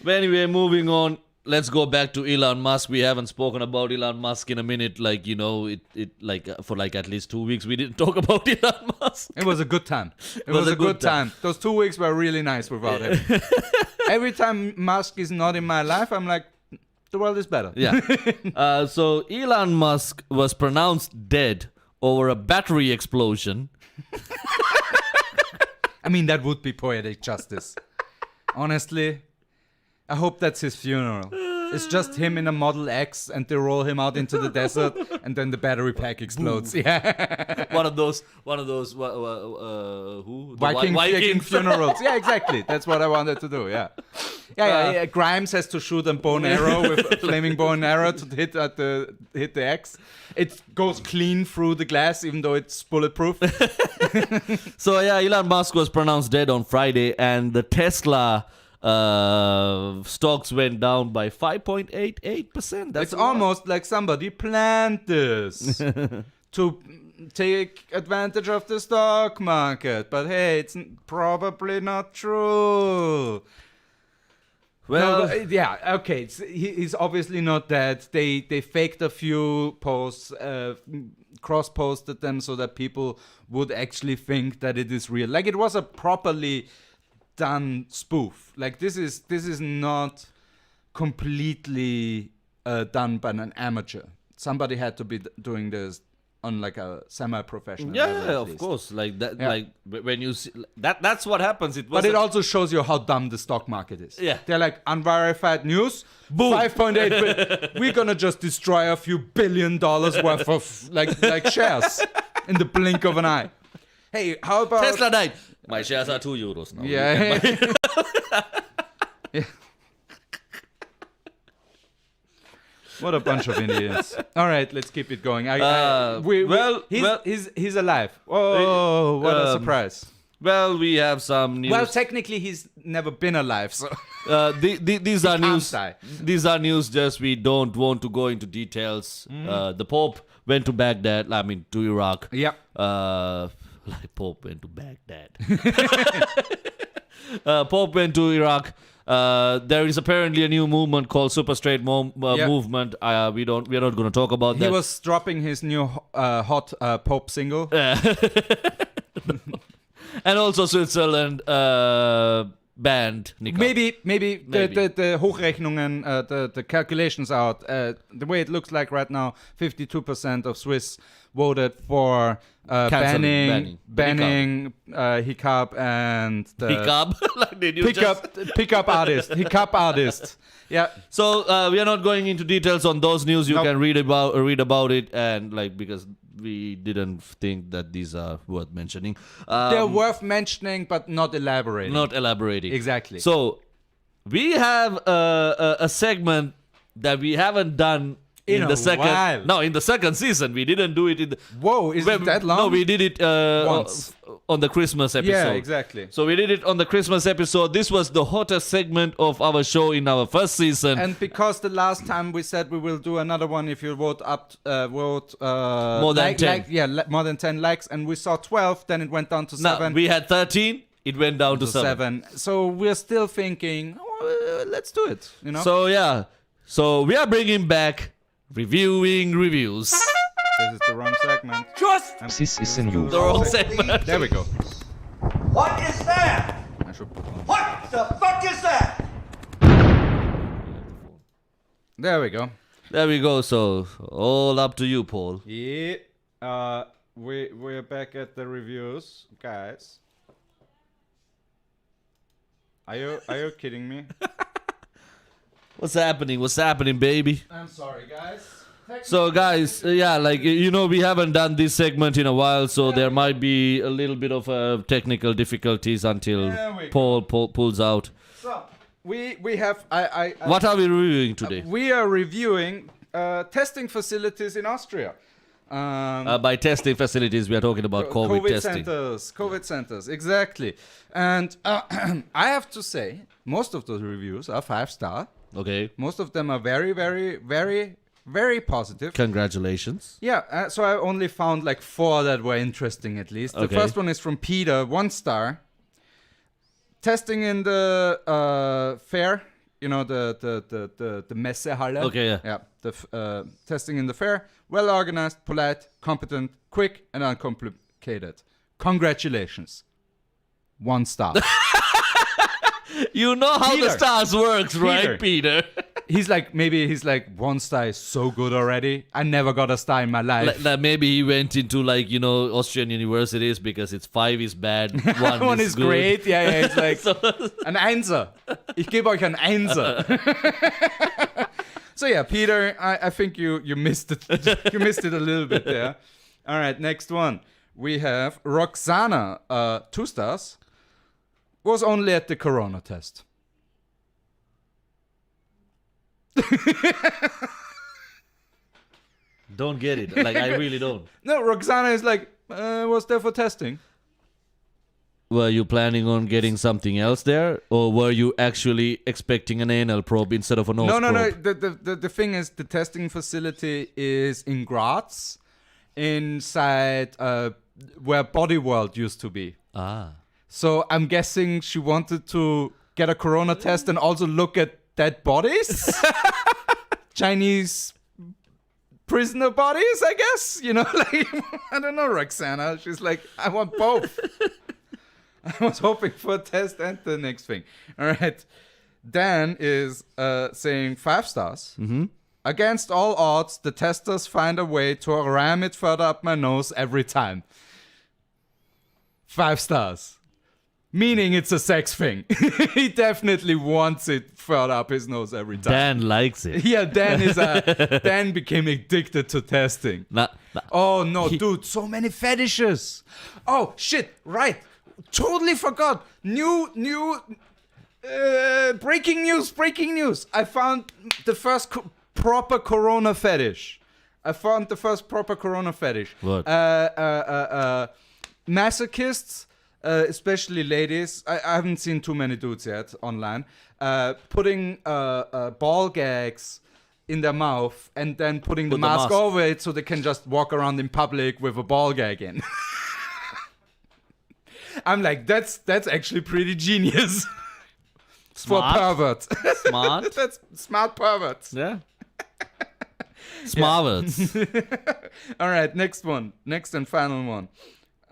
But anyway, moving on. Let's go back to Elon Musk. We haven't spoken about Elon Musk in a minute. Like, for like at least 2 weeks, we didn't talk about Elon Musk. It was a good time. It was a good time. Those 2 weeks were really nice without him. Every time Musk is not in my life, I'm like, the world is better. Yeah. So Elon Musk was pronounced dead over a battery explosion. I mean, that would be poetic justice. Honestly, I hope that's his funeral. It's just him in a Model X, and they roll him out into the desert, and then the battery pack explodes. Yeah. One of those. Viking funerals. Yeah, exactly. That's what I wanted to do. Yeah. Yeah. Grimes has to shoot a bow and arrow with a flaming bow and arrow to hit the X. It goes clean through the glass, even though it's bulletproof. So Elon Musk was pronounced dead on Friday, and the Tesla stocks went down by 5.88%. It's almost like somebody planned this to take advantage of the stock market. But hey, it's probably not true. Well, okay. He's obviously not dead. They faked a few posts, cross-posted them so that people would actually think that it is real. Like, it was a properly done spoof. Like, this is not completely done by an amateur. Somebody had to be doing this like a semi-professional Yeah, level, at of least. course. Like that. Yeah. Like when you see that's what happens. It was But it also shows you how dumb the stock market is. Yeah. They're like, unverified news, Boom. 5.8 billion. We're gonna just destroy a few $1 billion worth of like shares in the blink of an eye. Hey, how about Tesla died. My shares are €2 now. Yeah. Yeah. What a bunch of idiots. All right, let's keep it going. He's alive. Oh, what a surprise. Well, we have some news. Well, technically, he's never been alive, so These are news. die. These are news. Just we don't want to go into details. The Pope went to Baghdad. I mean, to Iraq. yeah. Like Pope went to Baghdad. Pope went to Iraq. There is apparently a new movement called Super Straight Movement. We are not going to talk about that. He was dropping his new hot Pope single. And also Switzerland banned Nika. Maybe. The Hochrechnungen, the calculations out. The way it looks like right now, 52% of Swiss voted for banning hijab and the Hijab. Like, did you just- pickup artist, hijab artist. Yeah. So we are not going into details on those news. You Nope. can read about it, and like because we didn't think that these are worth mentioning. They're worth mentioning, but not elaborating. Not elaborating. Exactly. So we have a segment that we haven't done in In the a second. while. No, in the second season we didn't do it in the. Whoa, is it that long? No, we did it Once. on the Christmas episode. Yeah, exactly. So we did it on the Christmas episode. This was the hottest segment of our show in our first season. And because the last time we said we will do another one if you vote more than 10. More than 10 likes, and we saw 12, then it went down to Now, 7. we had 13. It went down to 7. So we're still thinking, let's do it. You know. So yeah. So we are bringing back reviewing reviews. This is the wrong segment. Just This is a news. The wrong segment. There we go. what is that? I should put one. What the fuck is that? There we go. There we go. So all up to you, Paul. Yeah. We're back at the reviews, guys. Are you kidding me? What's happening? What's happening, baby? I'm sorry, guys. So, guys, yeah, like, we haven't done this segment in a while, so there might be a little bit of technical difficulties until There we Paul pulls out. So we have What are we reviewing today? we are reviewing testing facilities in Austria. By testing facilities, we are talking about COVID testing. COVID centers, exactly. And I have to say, most of those reviews are 5-star. Okay. Most of them are very, very, very, very positive. Congratulations. Yeah, so I only found like 4 that were interesting at least. The Okay. first one is from Peter, 1 star. Testing in the fair, you know, the Messehalle. Okay, yeah. Yeah, testing in the fair. Well organized, polite, competent, quick, and uncomplicated. Congratulations. 1 star. You know how the Peter. stars works, right, Peter? He's like 1 star is so good already. I never got a star in my life. Like maybe he went into Austrian universities because it's 5 is bad, 1, One is good. great. Yeah, it's like So- ein Einser. Ich gebe euch ein Einser. So yeah, Peter, I think you missed it. You missed it a little bit there. All right, next one. We have Roxana, 2 stars. Was only at the corona test. Don't get it. Like, I really don't. No, Roxana is like, was there for testing. Were you planning on getting something else there? Or were you actually expecting an anal probe instead of a nose probe? No. The thing is, the testing facility is in Graz, inside where Body World used to be. Ah. So I'm guessing she wanted to get a corona test and also look at dead bodies. Chinese prisoner bodies, I guess. You know, like, I don't know, Roxana. She's like, I want both. I was hoping for a test and the next thing. All right. Dan is saying 5 stars. Mm-hmm. Against all odds, the testers find a way to ram it further up my nose every time. 5 stars. Meaning it's a sex thing. He definitely wants it further up his nose every time. Dan likes it. Yeah, Dan became addicted to testing. Oh no, dude, so many fetishes. Oh shit, right. Totally forgot. Breaking news. I found the first proper corona fetish. What? Masochists, especially ladies, I haven't seen too many dudes yet online, putting ball gags in their mouth and then putting the mask over it so they can just walk around in public with a ball gag in. I'm like, that's actually pretty genius. For perverts. Smart. That's smart perverts. Yeah. Smarverts. All right, next and final one.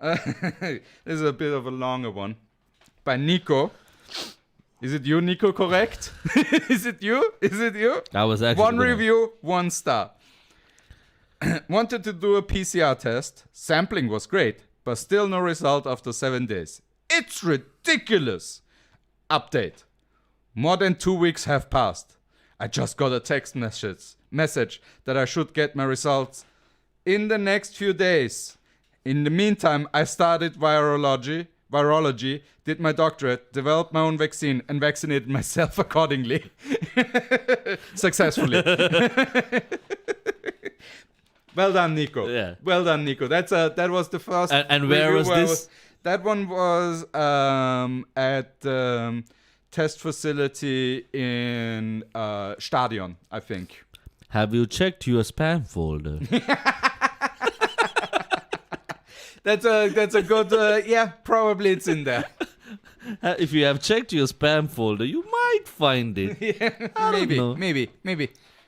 This is a bit of a longer one. By Nico. Is it you, Nico, correct? Is it you? I was actually one review, 1 star. Wanted to do a PCR test. Sampling was great, but still no result after 7 days. It's ridiculous. Update. More than 2 weeks have passed. I just got a text message that I should get my results in the next few days. In the meantime, I started virology, did my doctorate, developed my own vaccine, and vaccinated myself accordingly. Successfully. Well done, Nico. Yeah. Well done, Nico. That was the first. And where was this? That one was at test facility in Stadion, I think. Have you checked your spam folder? That's a good yeah, probably it's in there. If you have checked your spam folder, you might find it. Yeah, I don't know. maybe.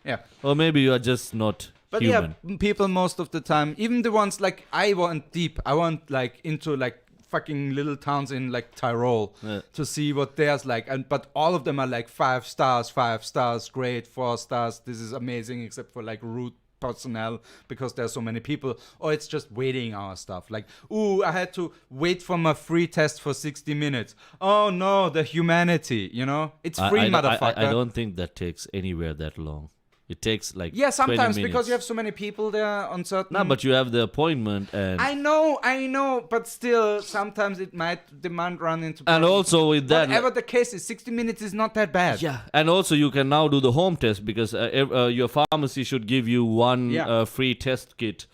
Yeah. Or maybe you are just not But human. yeah, people most of the time, even the ones like I went deep. I went like into like fucking little towns in like Tyrol to see what theirs like, but all of them are like 5 stars, great, 4 stars. This is amazing, except for like rude personnel because there's so many people, or it's just waiting hour stuff like, ooh, I had to wait for my free test for 60 minutes. Oh no, the humanity, it's free, motherfucker. I don't think that takes anywhere that long. It takes like sometimes 20 because you have minutes. so many people there on certain. No, but you have the appointment and I know, but still, sometimes it might demand run into. and also with that, whatever the case is, 60 minutes is not that bad. yeah, and also you can now do the home test because your pharmacy should give you one free test kit.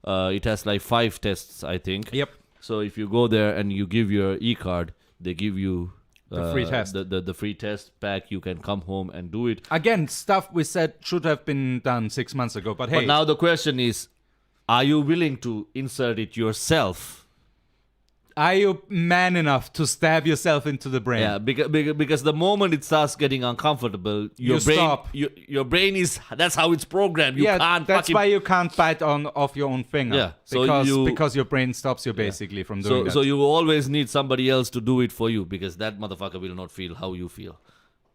It has like 5 tests, I think. Yep. So if you go there and you give your e-card, they give you the free test. The free test pack. You can come home and do it. Again, stuff we said should have been done 6 months ago, but hey. But now the question is, are you willing to insert it yourself? Are you man enough to stab yourself into the brain? Yeah, because the moment it starts getting uncomfortable, your brain stop. Your brain is, that's how it's programmed. You can't that's fucking, why you can't bite off your own finger. Yeah, so because your brain stops you basically from doing that. So you always need somebody else to do it for you because that motherfucker will not feel how you feel.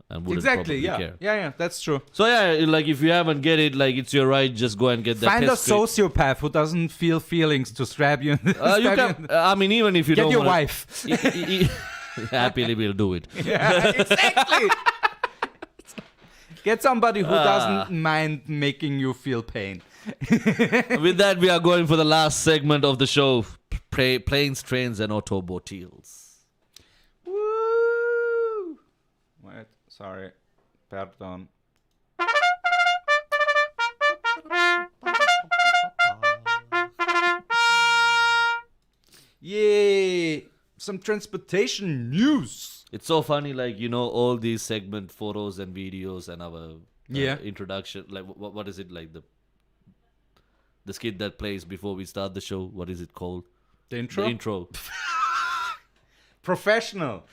And wouldn't exactly, probably care. Yeah, that's true. So yeah, like if you haven't get it, like it's your right, just go and get that Find a test kit. sociopath who doesn't feel feelings to stab you. You can, I mean, even if you Get don't your wanna, wife. happily will do it. Yeah, exactly. Get somebody who doesn't mind making you feel pain. With that, we are going for the last segment of the show: planes, trains, and automobiles. Woo! Wait, sorry. Pardon. Yay! Some transportation news. It's so funny, like, all these segment photos and videos and our introduction. Like, what is it, like the skit that plays before we start the show? What is it called? The intro? The intro. Professional.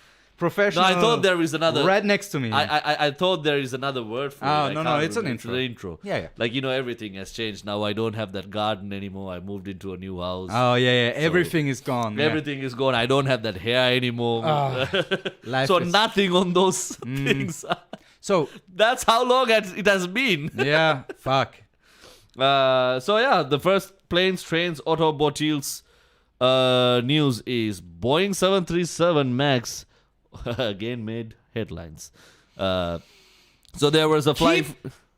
No, I thought there is another. Right next to me. I thought there is another word for it. Oh, I no, can't it's an remember. intro. It's the intro. Yeah. Like, everything has changed. Now I don't have that garden anymore. I moved into a new house. Oh, yeah. Everything is gone. Everything is gone. I don't have that hair anymore. Life So is... nothing on those things. So That's how long it has been. yeah, fuck. The first planes, trains, automobiles news is Boeing 737 MAX again made headlines. So there was a flight.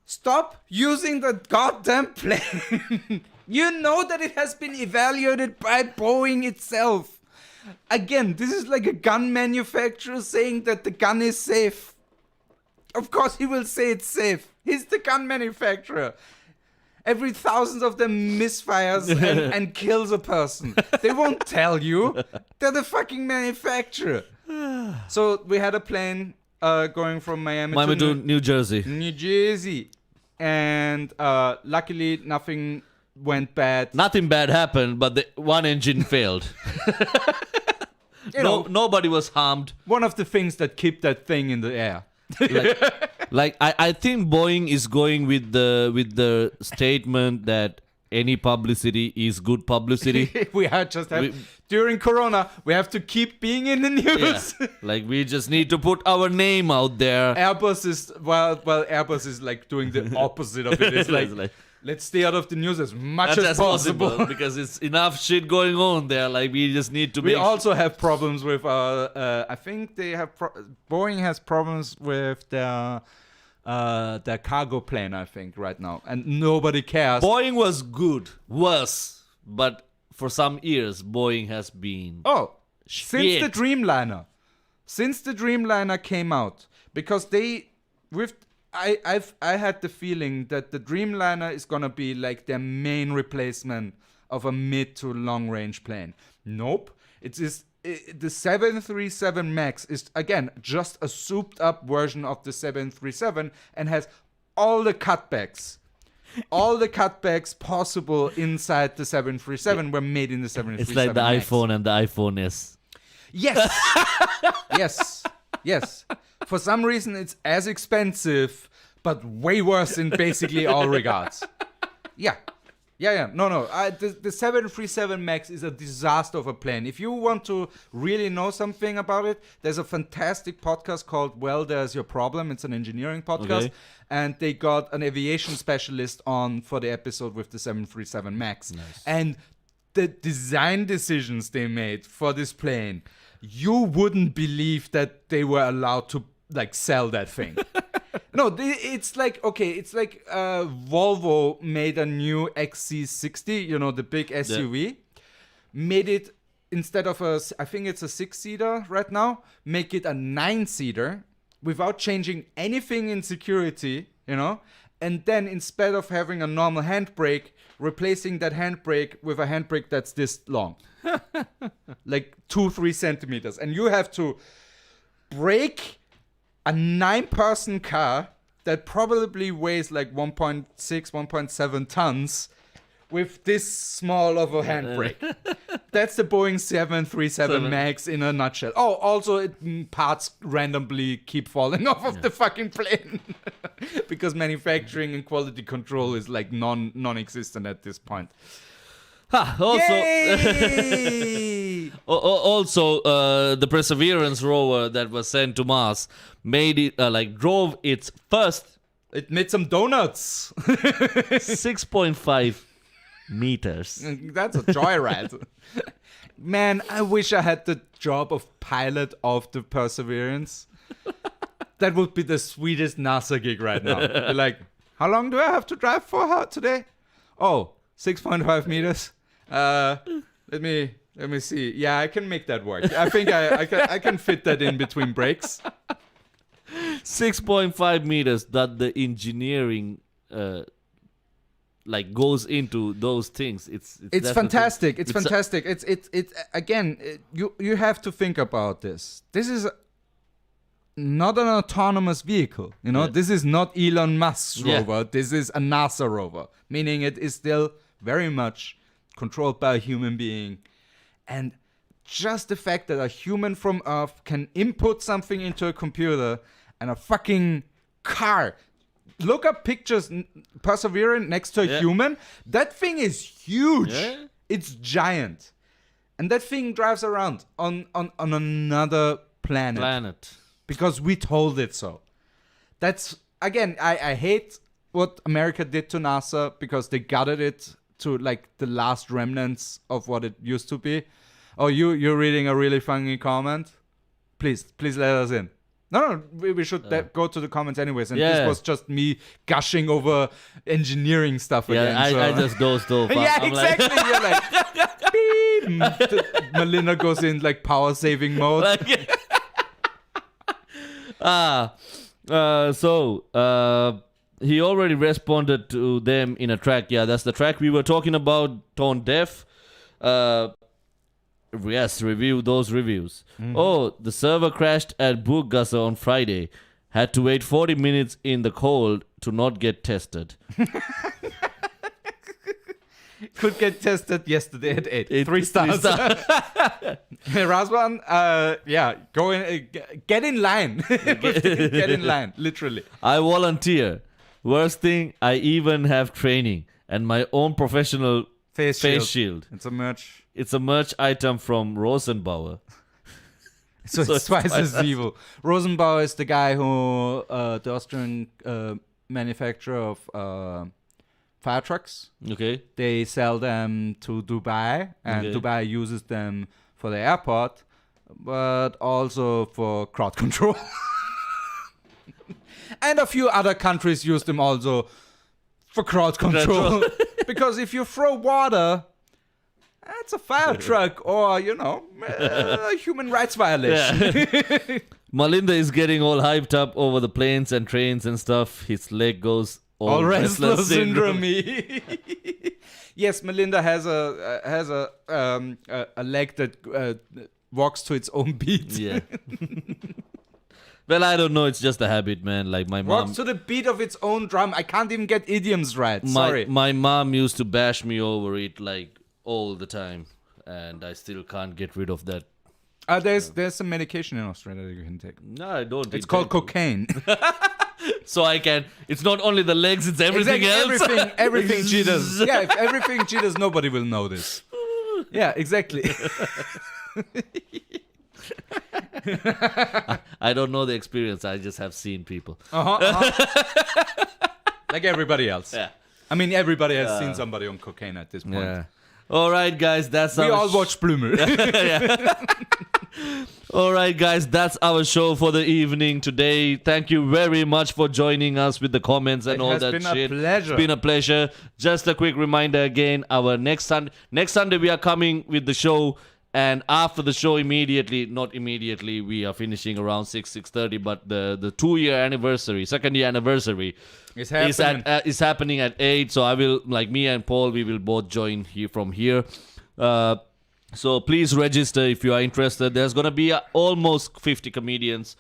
Stop using the goddamn plane. You know that it has been evaluated by Boeing itself. Again, this is like a gun manufacturer saying that the gun is safe. Of course he will say it's safe. He's the gun manufacturer. Every thousands of them misfires and kills a person. They won't tell you. They're the fucking manufacturer. So we had a plane going from Miami to New Jersey. New Jersey. And luckily nothing went bad. Nothing bad happened, but the one engine failed. Nobody was harmed. One of the things that keep that thing in the air. I think Boeing is going with the statement that any publicity is good publicity. We had just during Corona, we have to keep being in the news. Yeah. We just need to put our name out there. Airbus is like doing the opposite of it. It's like let's stay out of the news as much as possible. Because it's enough shit going on there. We just need to. We also have problems with I think they have Boeing has problems with their cargo plane. I think right now, and nobody cares. Boeing was, but for some years Boeing has been. Since the Dreamliner came out, because I had the feeling that the Dreamliner is gonna be like their main replacement of a mid to long range plane. Nope. The 737 MAX is again just a souped up version of the 737 and has all the cutbacks. All the cutbacks possible inside the 737 were made in the 737 It's like the MAX. iPhone and the iPhone S. Yes. Yes. For some reason, it's as expensive, but way worse in basically all regards. Yeah. No. The 737 MAX is a disaster of a plane. If you want to really know something about it, there's a fantastic podcast called Well, There's Your Problem. It's an engineering podcast. Okay. And they got an aviation specialist on for the episode with the 737 MAX. Nice. And the design decisions they made for this plane, you wouldn't believe that they were allowed to sell that thing. No, it's like Volvo made a new XC60, the big SUV, Yeah. made it instead of I think it's a 6-seater right now, make it a 9-seater without changing anything in security, and then instead of having a normal handbrake, replacing that handbrake with a handbrake that's this long, like 2-3 centimeters, and you have to brake a 9-person car that probably weighs like 1.6, 1.7 tons with this small of a handbrake. That's the Boeing 737 MAX in a nutshell. Oh, also parts randomly keep falling off of the fucking plane. Because manufacturing and quality control is like non-existent at this point. Also, the Perseverance rover that was sent to Mars made it drove its first. It made some donuts. 6.5 meters. That's a joyride. Man, I wish I had the job of pilot of the Perseverance. That would be the sweetest NASA gig right now. You're like, how long do I have to drive for her today? Oh, 6.5 meters. Let me see. Yeah, I can make that work. I think I can fit that in between breaks. 6.5 meters that the engineering goes into those things. It's fantastic. It's fantastic. It's again, you have to think about this. This is not an autonomous vehicle. Yeah. This is not Elon Musk's Yeah. rover. This is a NASA rover, meaning it is still very much controlled by a human being. And just the fact that a human from Earth can input something into a computer and a fucking car. Look up pictures, Perseverance next to a human. That thing is huge. Yeah. It's giant. And that thing drives around on another planet. Because we told it so. that's again, I hate what America did to NASA because they gutted it to like the last remnants of what it used to be. Oh, you're reading a really funny comment? Please let us in. No, we should go to the comments anyways. And this was just me gushing over engineering stuff again. I just dozed off. Yeah, I'm exactly. Like, You're like, beep. Malinda goes in like power saving mode. He already responded to them in a track. Yeah, that's the track we were talking about, Tone Deaf. Yes, review those reviews. Oh, the server crashed at Burggasse on Friday. Had to wait 40 minutes in the cold to not get tested. Could get tested yesterday at 8. 3 stars. Razvan, go in, get in line. Get in line, literally. I volunteer. Worst thing, I even have training and my own professional face shield. It's a merch. It's a merch item from Rosenbauer. So it's twice as evil. Rosenbauer is the guy who, the Austrian manufacturer of fire trucks. Okay. They sell them to Dubai, and Dubai uses them for the airport, but also for crowd control. And a few other countries use them also for crowd control. Because if you throw water, it's a fire truck or, a human rights violation. Yeah. Malinda is getting all hyped up over the planes and trains and stuff. His leg goes all wrestler syndrome. Yes, Malinda has a leg that walks to its own beat. Yeah. Well, I don't know. It's just a habit, man. Like my mom walks to the beat of its own drum. I can't even get idioms right. Sorry. My mom used to bash me over it like all the time, and I still can't get rid of that. There's some medication in Australia that you can take. No, I don't. It's called cocaine. So I can. It's not only the legs; it's everything else. Everything jitters. Yeah, if everything jitters, nobody will know this. Yeah, exactly. I don't know the experience. I just have seen people. Like everybody else. Yeah. I mean, everybody has seen somebody on cocaine at this point. Yeah. All right, guys. We all watch Blumel. All right, guys. That's our show for the evening today. Thank you very much for joining us with the comments and all that shit. It's been a pleasure. It's been a pleasure. Just a quick reminder again. Our next Sunday we are coming with the show. And after the show, not immediately, we are finishing around 6:30. But the 2-year anniversary, second-year anniversary, is happening at 8. So I will, like me and Paul, we will both join here from here. So please register if you are interested. There's gonna be almost 50 comedians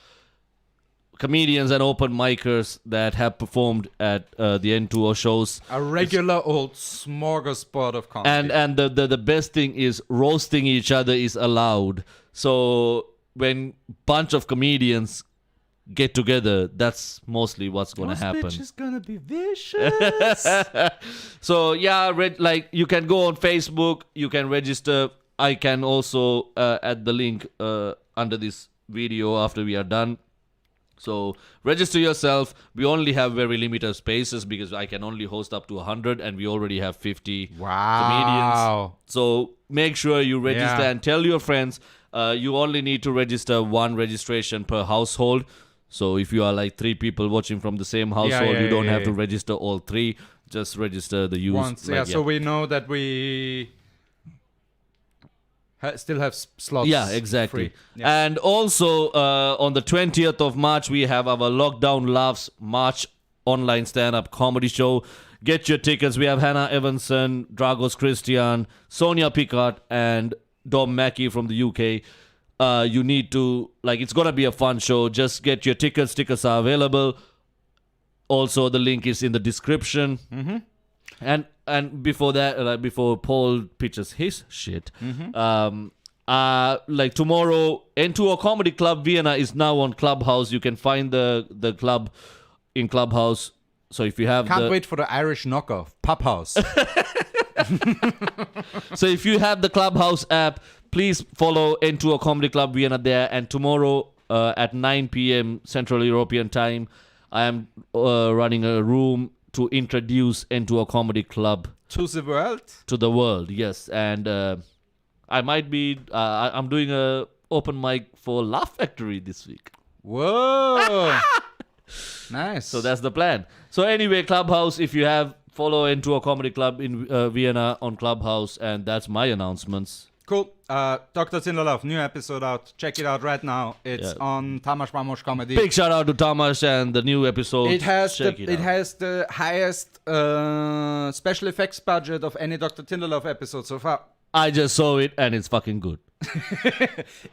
and open micers that have performed at the N2O shows. A regular old smorgasbord of comedy. And the best thing is roasting each other is allowed. So when bunch of comedians get together, that's mostly what's going to happen. Bitch is going to be vicious. So yeah, you can go on Facebook, you can register. I can also add the link under this video after we are done. So register yourself. We only have very limited spaces because I can only host up to 100 and we already have 50 comedians. So make sure you register and tell your friends. You only need to register one registration per household. So if you are like 3 people watching from the same household, you don't have to register all 3. Just register the use. Once, so we know that we still have slots. Yeah, exactly. Yeah. And also on the 20th of March, we have our Lockdown Laughs March online stand-up comedy show. Get your tickets. We have Hannah Evanson, Dragos Christian, Sonia Picard, and Dom Mackey from the UK. You need to, it's going to be a fun show. Just get your tickets. Tickets are available. Also, the link is in the description. Mm-hmm. And before that, before Paul pitches his shit, tomorrow, N2O Comedy Club Vienna is now on Clubhouse. You can find the club in Clubhouse. So if you have Can't wait for the Irish knockoff, Pub House. So if you have the Clubhouse app, please follow N2O Comedy Club Vienna there. And tomorrow at 9 p.m. Central European Time, I am running a room to introduce into a comedy club To the world? to the world. Yes, and I might be. I'm doing a open mic for Laugh Factory this week. Whoa. Nice. So that's the plan. So anyway, Clubhouse. If you have, follow into a comedy club in Vienna on Clubhouse, and that's my announcements. cool. Dr. Tinderlove, new episode out. Check it out right now. It's on Tamas Vamos Comedy. Big shout out to Tamas and the new episode. It has Check it out. has the highest special effects budget of any Dr. Tinderlove episode so far. I just saw it and it's fucking good.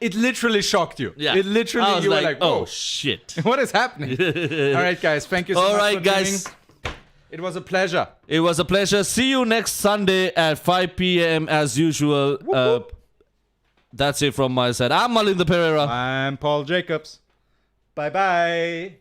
It literally shocked you. Yeah. It literally, I was you like, were like, oh whoa, shit. what is happening? All right, guys. Thank you so All much right, for guys. tuning. It was a pleasure. It was a pleasure. See you next Sunday at 5 p.m. as usual. whoop. That's it from my side. I'm Malinda Perera. I'm Paul Jacobs. Bye-bye.